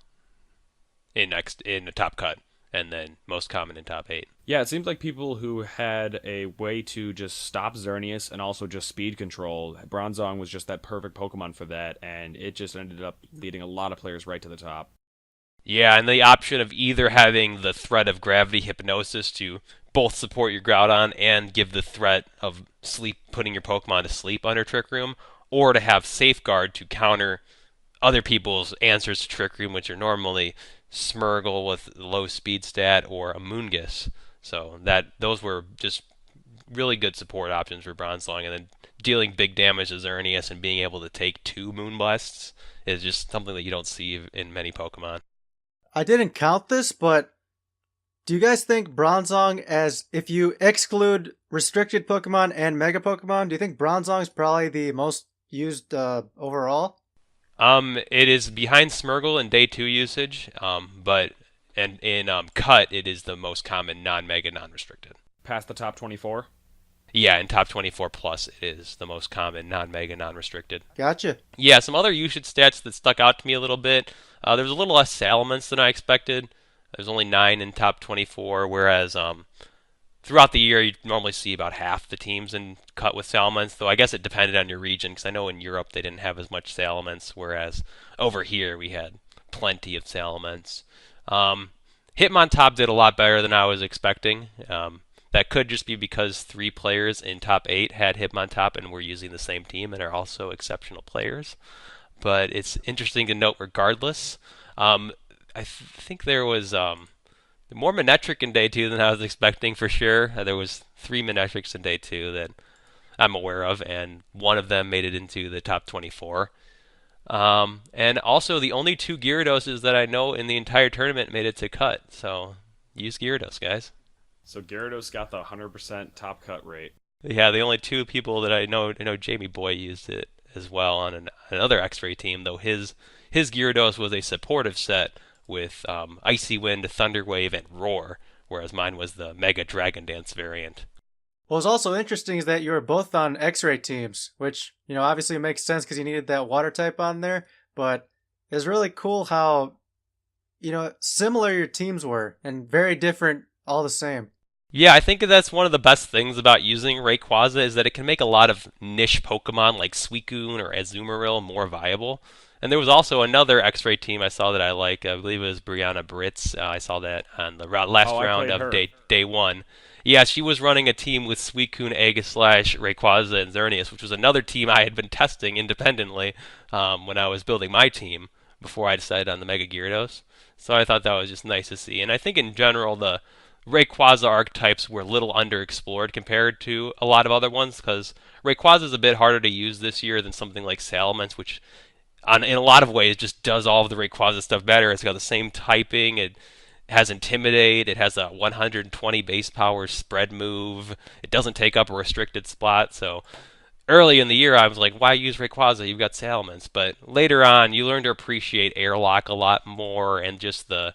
in the top cut, and then most common in top 8. Yeah, it seems like people who had a way to just stop Xerneas and also just speed control, Bronzong was just that perfect Pokemon for that, and it just ended up leading a lot of players right to the top. Yeah, and the option of either having the threat of gravity hypnosis to both support your Groudon and give the threat of sleep, putting your Pokemon to sleep under Trick Room, or to have Safeguard to counter other people's answers to Trick Room, which are normally Smeargle with low speed stat or a Moongus. So those were just really good support options for Bronzong, and then dealing big damage to Xerneas and being able to take 2 Moonblasts is just something that you don't see in many Pokemon. I didn't count this, but do you guys think Bronzong, as if you exclude restricted Pokemon and Mega Pokemon, do you think Bronzong is probably the most used overall? It is behind Smeargle in day 2 usage, but and in cut it is the most common non-mega non-restricted. Past the top 24? Yeah, in top 24 plus it is the most common non-mega non-restricted. Gotcha. Yeah, some other usage stats that stuck out to me a little bit. There was a little less Salamence than I expected. There's only 9 in top 24, whereas throughout the year you normally see about half the teams in cut with Salamence, though I guess it depended on your region, because I know in Europe they didn't have as much Salamence, whereas over here we had plenty of Salamence. Hitmontop did a lot better than I was expecting. That could just be because 3 players in top 8 had Hitmontop and were using the same team and are also exceptional players. But it's interesting to note regardless. I think there was more Manectric in day 2 than I was expecting for sure. There was 3 Manectrics in day 2 that I'm aware of, and one of them made it into the top 24. And also the only 2 Gyarados that I know in the entire tournament made it to cut. So use Gyarados, guys. So Gyarados got the 100% top cut rate. Yeah, the only 2 people that I know Jamie Boy used it as well on another X-Ray team, though his Gyarados was a supportive set with Icy Wind, Thunder Wave, and Roar, whereas mine was the Mega Dragon Dance variant. What was also interesting is that you were both on X-ray teams, which, obviously makes sense because you needed that water type on there, but it's really cool how, similar your teams were and very different all the same. Yeah, I think that's one of the best things about using Rayquaza is that it can make a lot of niche Pokemon like Suicune or Azumarill more viable. And there was also another X-Ray team I saw that I like. I believe it was Brianna Britz. I saw that on the last round of day 1. Yeah, she was running a team with Suicune, Aegislash, Rayquaza, and Xerneas, which was another team I had been testing independently when I was building my team before I decided on the Mega Gyarados. So I thought that was just nice to see. And I think in general the Rayquaza archetypes were a little underexplored compared to a lot of other ones, because Rayquaza is a bit harder to use this year than something like Salamence, which in a lot of ways just does all of the Rayquaza stuff better. It's got the same typing. It has Intimidate. It has a 120 base power spread move. It doesn't take up a restricted spot. So early in the year, I was like, why use Rayquaza? You've got Salamence. But later on, you learn to appreciate Airlock a lot more and just the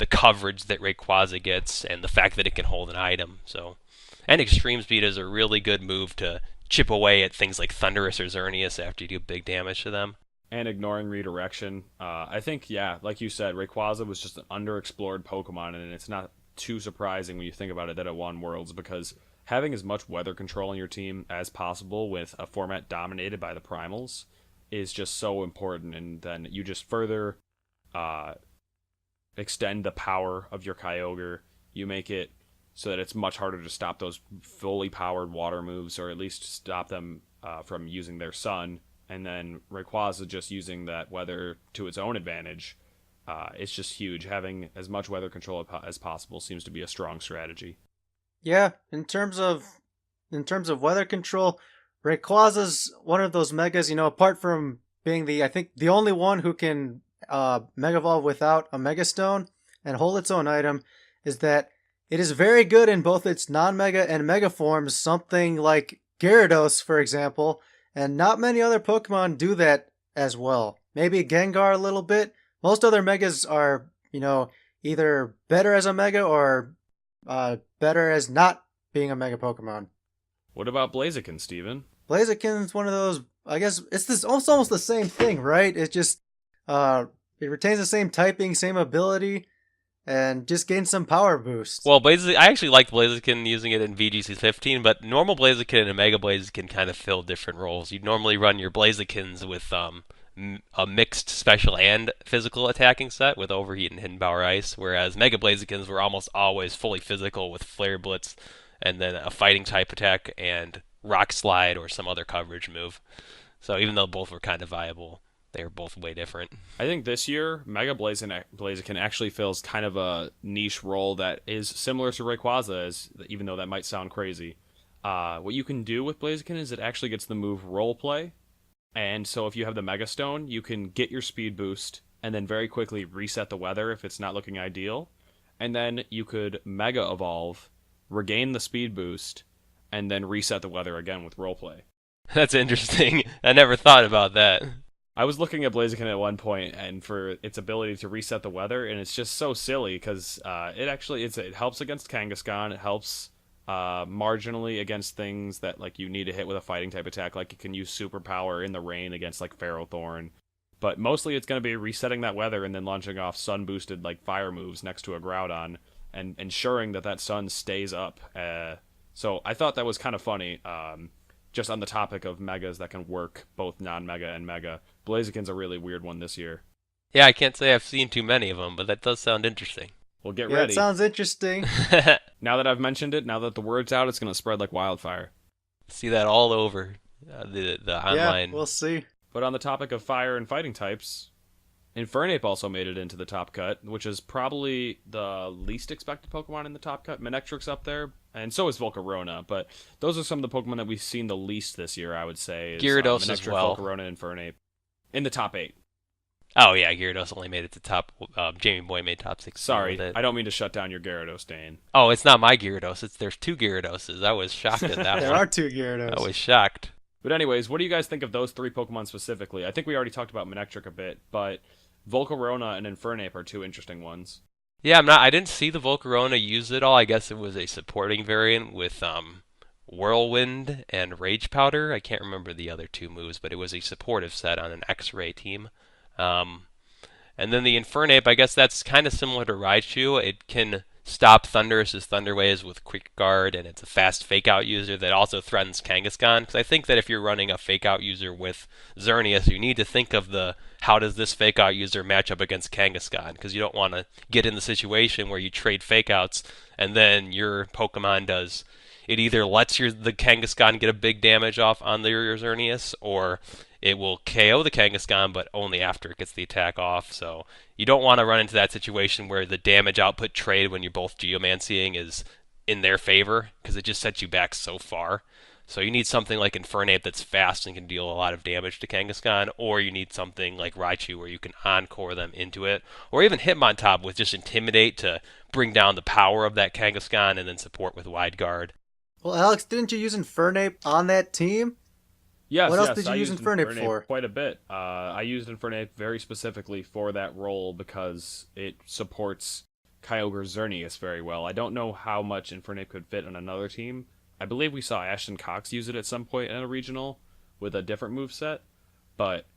coverage that Rayquaza gets and the fact that it can hold an item. So, and Extreme Speed is a really good move to chip away at things like Thundurus or Xerneas after you do big damage to them. And ignoring redirection. I think, yeah, like you said, Rayquaza was just an underexplored Pokemon, and it's not too surprising when you think about it that it won Worlds, because having as much weather control on your team as possible with a format dominated by the primals is just so important, and then you just further uh, extend the power of your Kyogre. You make it so that it's much harder to stop those fully powered water moves, or at least stop them from using their sun. And then Rayquaza just using that weather to its own advantage. It's just huge. Having as much weather control as possible seems to be a strong strategy. Yeah, in terms of weather control, Rayquaza's one of those megas. Apart from being I think the only one who can Mega Evolve without a Mega Stone and hold its own item, is that it is very good in both its non-Mega and Mega forms. Something like Gyarados, for example, and not many other Pokemon do that as well. Maybe Gengar a little bit. Most other Megas are, either better as a Mega or better as not being a Mega Pokemon. What about Blaziken, Steven? Blaziken's one of those. I guess it's almost the same thing, right? It just it retains the same typing, same ability, and just gains some power boost. Well, I actually liked Blaziken using it in VGC 15, but normal Blaziken and Mega Blaziken kind of fill different roles. You'd normally run your Blazikens with a mixed special and physical attacking set with Overheat and Hidden Power Ice, whereas Mega Blazikens were almost always fully physical with Flare Blitz and then a fighting type attack and Rock Slide or some other coverage move. So even though both were kind of viable, they were both way different. I think this year, Mega Blaziken actually fills kind of a niche role that is similar to Rayquaza, even though that might sound crazy. What you can do with Blaziken is it actually gets the move Roleplay. And so if you have the Mega Stone, you can get your speed boost and then very quickly reset the weather if it's not looking ideal. And then you could Mega Evolve, regain the speed boost, and then reset the weather again with Roleplay. That's interesting. I never thought about that. I was looking at Blaziken at one point, and for its ability to reset the weather, and it's just so silly because it helps against Kangaskhan. It helps marginally against things that like you need to hit with a fighting type attack, like it can use superpower in the rain against like Ferrothorn. But mostly it's going to be resetting that weather and then launching off sun boosted like fire moves next to a Groudon and ensuring that sun stays up. So I thought that was kind of funny. Just on the topic of megas that can work both non-mega and mega, Blaziken's a really weird one this year. Yeah, I can't say I've seen too many of them, but that does sound interesting. Well, get Yeah, ready. it sounds interesting. Now that I've mentioned it, now that the word's out, it's going to spread like wildfire. See that all over the online. Yeah, we'll see. But on the topic of fire and fighting types, Infernape also made it into the top cut, which is probably the least expected Pokemon in the top cut. Manectric's up there, and so is Volcarona, but those are some of the Pokemon that we've seen the least this year, I would say. Gyarados as Manectric, well. Volcarona, and Infernape. In the top 8. Oh yeah, Gyarados only made it to top. Jamie Boy made top 6. Sorry, I don't mean to shut down your Gyarados, Dane. Oh, it's not my Gyarados. There's two Gyaradoses. I was shocked at that There one. are two Gyarados. I was shocked. But anyways, what do you guys think of those 3 Pokemon specifically? I think we already talked about Manectric a bit, but Volcarona and Infernape are 2 interesting ones. Yeah, I didn't see the Volcarona use it all. I guess it was a supporting variant with Whirlwind and Rage Powder. I can't remember the other 2 moves, but it was a supportive set on an X-Ray team. And then the Infernape, I guess that's kind of similar to Raichu. It can stop Thunderous's Thunder Waves with Quick Guard, and it's a fast Fake-Out user that also threatens Kangaskhan. Because I think that if you're running a Fake-Out user with Xerneas, you need to think of how does this Fake-Out user match up against Kangaskhan? Because you don't want to get in the situation where you trade Fake-Outs, and then your Pokemon does... It either lets the Kangaskhan get a big damage off on your Xerneas, or it will KO the Kangaskhan, but only after it gets the attack off. So you don't want to run into that situation where the damage output trade when you're both Geomancying is in their favor, because it just sets you back so far. So you need something like Infernape that's fast and can deal a lot of damage to Kangaskhan, or you need something like Raichu where you can Encore them into it, or even Hitmontop with just Intimidate to bring down the power of that Kangaskhan and then support with Wide Guard. Well, Alex, didn't you use Infernape on that team? Yes, What else yes, did you I use used Infernape for? Quite a bit. I used Infernape very specifically for that role because it supports Kyogre Xerneas very well. I don't know how much Infernape could fit on another team. I believe we saw Ashton Cox use it at some point in a regional with a different moveset, but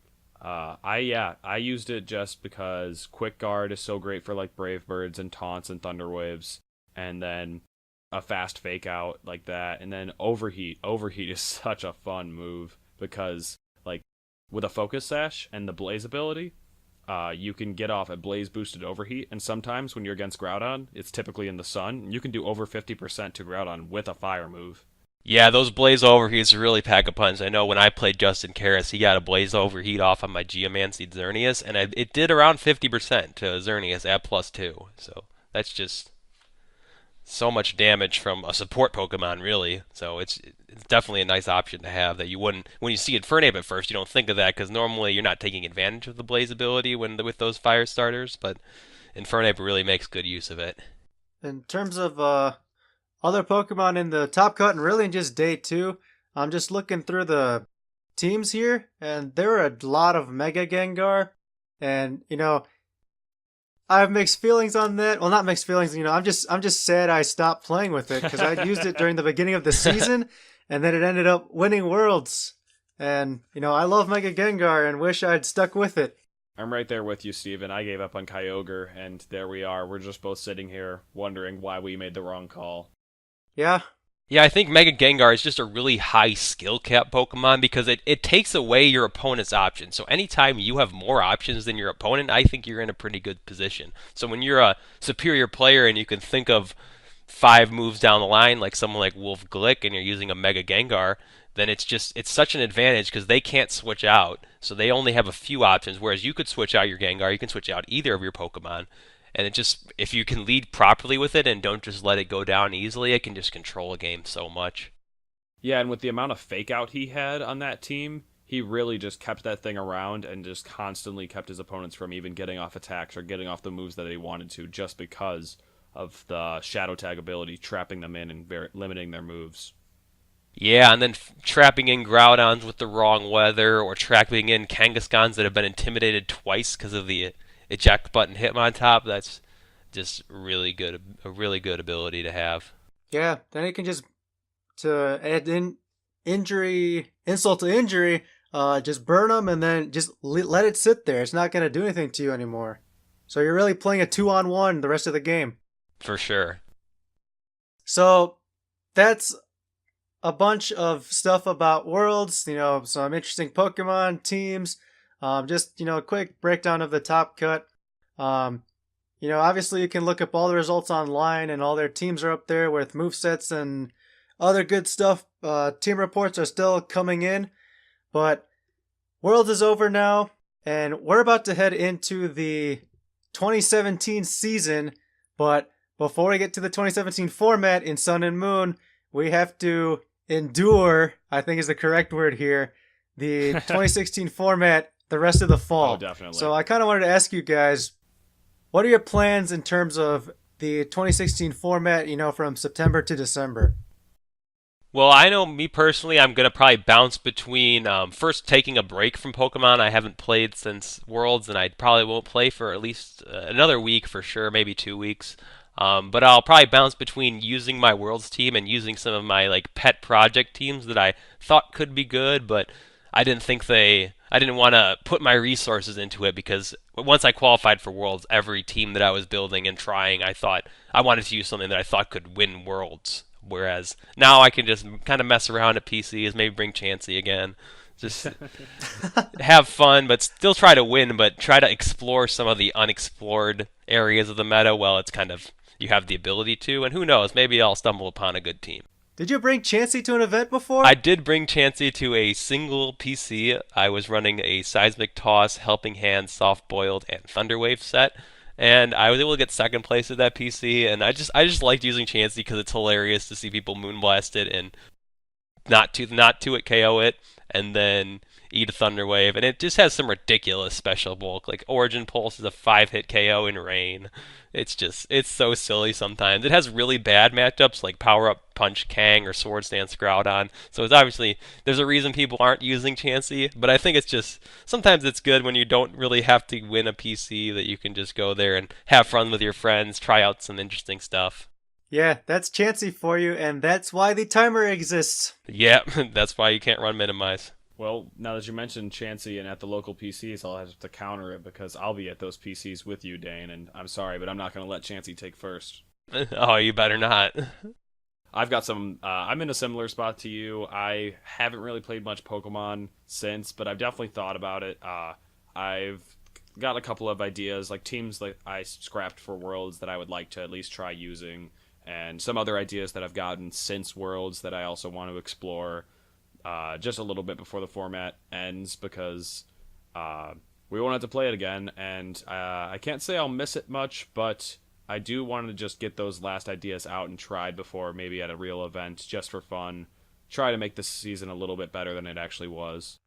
I used it just because Quick Guard is so great for like Brave Birds and Taunts and Thunder Waves, and then a fast fake out like that, and then overheat. Overheat is such a fun move because like with a focus sash and the blaze ability, you can get off a blaze boosted overheat, and sometimes when you're against Groudon, it's typically in the sun. You can do over 50% to Groudon with a fire move. Yeah, those blaze overheats really pack a punch. I know when I played Justin Karras, he got a blaze overheat off on my Geomancy Xerneas, and it did around 50% to Xerneas at +2. So that's just so much damage from a support Pokemon, really. So it's definitely a nice option to have that you wouldn't when you see Infernape at first. You don't think of that because normally you're not taking advantage of the Blaze ability with those fire starters, but Infernape really makes good use of it. In terms of other Pokemon in the top cut and really in just day two, I'm just looking through the teams here, and there are a lot of Mega Gengar, and I have mixed feelings on that. Well, not mixed feelings. I'm just sad I stopped playing with it because I used it during the beginning of the season, and then it ended up winning Worlds. And I love Mega Gengar and wish I'd stuck with it. I'm right there with you, Steven. I gave up on Kyogre, and there we are. We're just both sitting here wondering why we made the wrong call. Yeah, Yeah, I think Mega Gengar is just a really high skill cap Pokemon because it takes away your opponent's options. So anytime you have more options than your opponent, I think you're in a pretty good position. So when you're a superior player and you can think of 5 moves down the line, like someone like Wolf Glick, and you're using a Mega Gengar, then it's such an advantage because they can't switch out. So they only have a few options, whereas you could switch out your Gengar, you can switch out either of your Pokemon. And it just, if you can lead properly with it and don't just let it go down easily, it can just control a game so much. Yeah, and with the amount of fake out he had on that team, he really just kept that thing around and just constantly kept his opponents from even getting off attacks or getting off the moves that they wanted to just because of the Shadow Tag ability trapping them in and limiting their moves. Yeah, and then trapping in Groudons with the wrong weather, or trapping in Kangaskhans that have been intimidated twice because of the eject button Hitmontop. That's just really good, a really good ability to have. yeah. Then it can to add in insult to injury, just burn them and then just let it sit there. It's not going to do anything to you anymore. So you're really playing a 2-on-1 the rest of the game. For sure. So that's a bunch of stuff about Worlds, some interesting Pokemon teams, just, a quick breakdown of the top cut. Obviously you can look up all the results online and all their teams are up there with movesets and other good stuff. Team reports are still coming in, but Worlds is over now, and we're about to head into the 2017 season, but before we get to the 2017 format in Sun and Moon, we have to endure, I think is the correct word here, the 2016 format the rest of the fall. Oh, definitely. So I kind of wanted to ask you guys, what are your plans in terms of the 2016 format, from September to December? Well, I know me personally, I'm going to probably bounce between first taking a break from Pokemon. I haven't played since Worlds, and I probably won't play for at least another week for sure, maybe 2 weeks. But I'll probably bounce between using my Worlds team and using some of my pet project teams that I thought could be good, but I didn't want to put my resources into it because once I qualified for Worlds, every team that I was building and trying, I thought I wanted to use something that I thought could win Worlds. Whereas now I can just kind of mess around at PCs, maybe bring Chansey again. Just have fun, but still try to win, but try to explore some of the unexplored areas of the meta while it's kind of you have the ability to. And who knows, maybe I'll stumble upon a good team. Did you bring Chansey to an event before? I did bring Chansey to a single PC. I was running a Seismic Toss, Helping Hand, Soft Boiled, and Thunderwave set. And I was able to get second place at that PC, and I just liked using Chansey because it's hilarious to see people moonblast it and not to it KO it, and then eat a Thunderwave, and it just has some ridiculous special bulk. Like Origin Pulse is a 5-hit KO in Rain. It's so silly sometimes. It has really bad matchups like Power Up Punch Kang or Sword Stance Groudon. So it's obviously there's a reason people aren't using Chansey, but I think it's just sometimes it's good when you don't really have to win a PC that you can just go there and have fun with your friends, try out some interesting stuff. Yeah, that's Chansey for you, and that's why the timer exists. Yeah, that's why you can't run Minimize. Well, now that you mentioned Chansey and at the local PCs, I'll have to counter it because I'll be at those PCs with you, Dane, and I'm sorry, but I'm not going to let Chansey take first. Oh, you better not. I've got some. I'm in a similar spot to you. I haven't really played much Pokemon since, but I've definitely thought about it. I've got a couple of ideas, like teams that I scrapped for Worlds that I would like to at least try using, and some other ideas that I've gotten since Worlds that I also want to explore just a little bit before the format ends because we won't have to play it again, and I can't say I'll miss it much, but I do want to just get those last ideas out and tried before maybe at a real event just for fun. Try to make this season a little bit better than it actually was.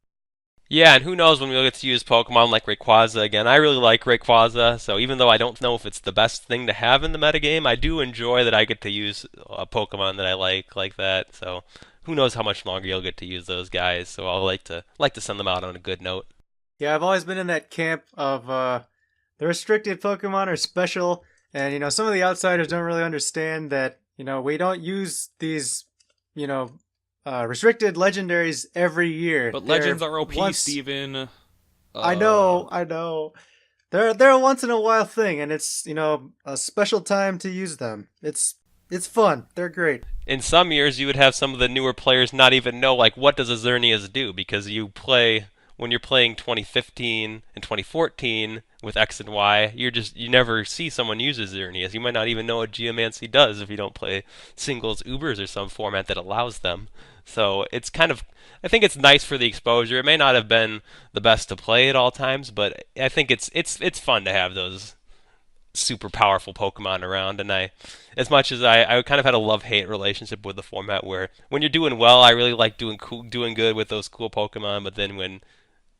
Yeah, and who knows when we'll get to use Pokemon like Rayquaza again. I really like Rayquaza, so even though I don't know if it's the best thing to have in the metagame, I do enjoy that I get to use a Pokemon that I like that. So who knows how much longer you'll get to use those guys. So I'll like to send them out on a good note. Yeah, I've always been in that camp of the restricted Pokemon are special, and some of the outsiders don't really understand that we don't use these you know restricted legendaries every year. But They're Legends are OP, once Steven. I know, I know. They're a once in a while thing, and it's a special time to use them. It's fun. They're great. In some years, you would have some of the newer players not even know like what does a Xerneas do because you play when you're playing 2015 and 2014 with X and Y, you never see someone use a Xerneas. You might not even know what Geomancy does if you don't play singles Ubers or some format that allows them. So it's kind of I think it's nice for the exposure. It may not have been the best to play at all times, but I think it's fun to have those super powerful Pokemon around, and as much as I kind of had a love-hate relationship with the format where when you're doing well, I really like doing good with those cool Pokemon, but then when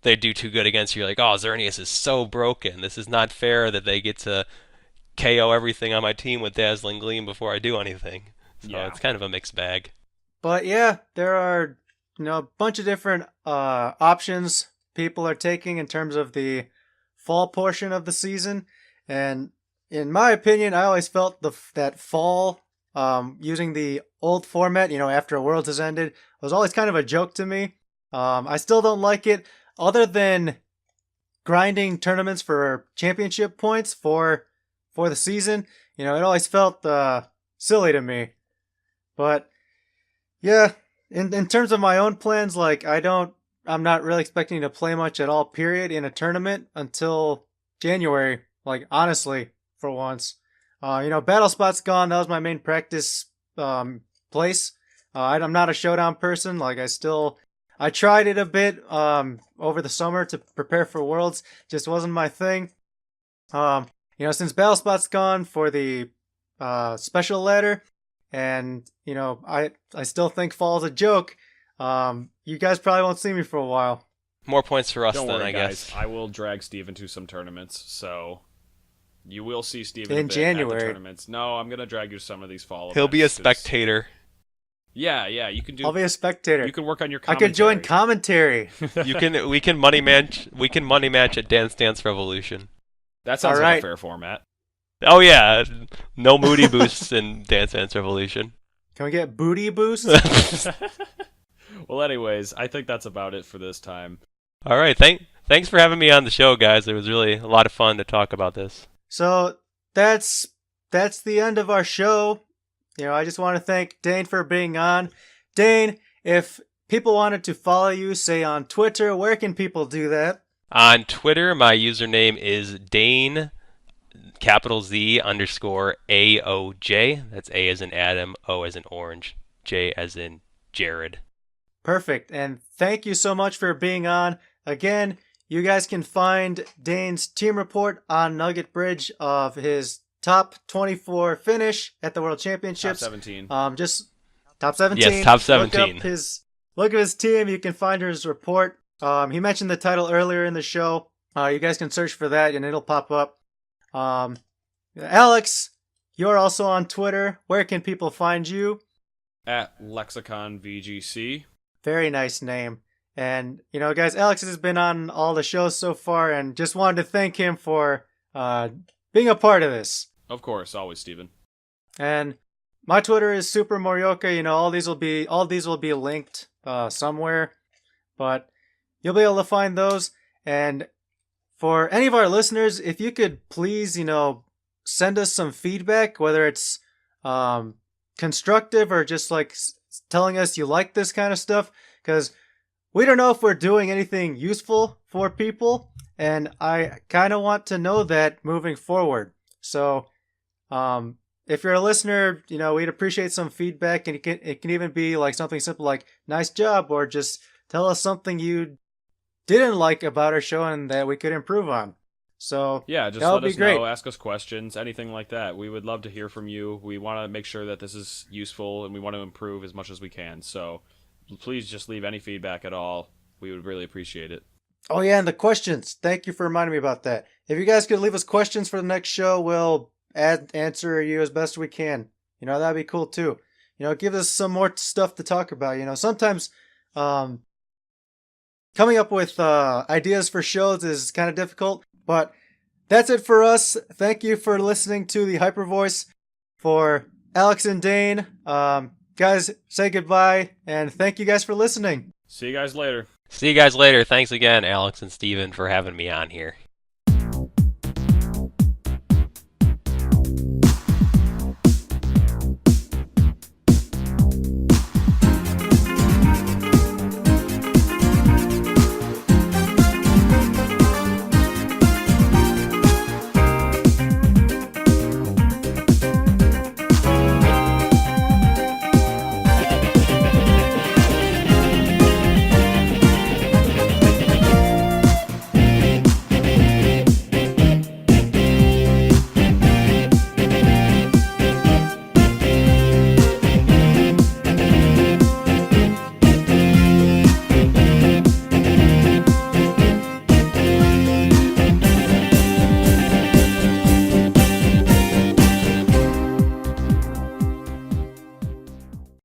they do too good against you, you're like, oh, Xerneas is so broken. This is not fair that they get to KO everything on my team with Dazzling Gleam before I do anything. So Yeah. it's kind of a mixed bag. But yeah, there are a bunch of different options people are taking in terms of the fall portion of the season, and in my opinion, I always felt that fall using the old format, after Worlds has ended, was always kind of a joke to me. I still don't like it, other than grinding tournaments for championship points for the season. It always felt silly to me. But yeah, in terms of my own plans, like I'm not really expecting to play much at all, period, in a tournament until January. Like honestly, for once, Battle Spot's gone. That was my main practice place. I'm not a showdown person. Like I tried it a bit over the summer to prepare for Worlds. Just wasn't my thing. Since Battle Spot's gone for the special ladder, and I still think fall's a joke. You guys probably won't see me for a while. More points for us Don't then, worry, I guys. guess. I will drag Steven to some tournaments, so you will see Steven In a bit at the January. tournaments. No, I'm gonna drag you to some of these fall He'll be a events, 'cause- spectator. Yeah, you can do. I'll be a spectator. You can work on your. I could join commentary. We can money match at Dance Dance Revolution. That sounds All like right. a fair format. Oh yeah, no moody boosts in Dance Dance Revolution. Can we get booty boost? Well, anyways, I think that's about it for this time. All right, thanks for having me on the show, guys. It was really a lot of fun to talk about this. So that's the end of our show. I just want to thank Dane for being on. Dane, if people wanted to follow you, say on Twitter, where can people do that? On Twitter, my username is Dane, capital Z _ AOJ. That's A as in Adam, O as in Orange, J as in Jared. Perfect. And thank you so much for being on. Again, you guys can find Dane's team report on Nugget Bridge of his top 24 finish at the World Championships. Top 17. Just top 17. Yes, top 17. Look up his team. You can find his report. He mentioned the title earlier in the show. You guys can search for that and it'll pop up. Alex, you're also on Twitter. Where can people find you? At Lexicon VGC. Very nice name. And, guys, Alex has been on all the shows so far and just wanted to thank him for being a part of this. Of course, always Steven. And my Twitter is Super Morioka. All these will be linked somewhere, but you'll be able to find those. And for any of our listeners, if you could please, send us some feedback, whether it's constructive or just like telling us you like this kind of stuff, because we don't know if we're doing anything useful for people, and I kind of want to know that moving forward. So, if you're a listener, we'd appreciate some feedback, and it can even be like something simple like "nice job" or just tell us something you didn't like about our show and that we could improve on. So Yeah, just that would let be us great. know, ask us questions, anything like that. We would love to hear from you. We want to make sure that this is useful and we want to improve as much as we can. So please just leave any feedback at all. We would really appreciate it. Oh yeah, and the questions. Thank you for reminding me about that. If you guys could leave us questions for the next show, we'll answer you as best we can. That'd be cool too. Give us some more stuff to talk about. Sometimes um, coming up with ideas for shows is kind of difficult, but that's it for us. Thank you for listening to the Hyper Voice. For Alex and Dane, guys, say goodbye, and thank you guys for listening. See you guys later. See you guys later. Thanks again, Alex and Steven, for having me on here.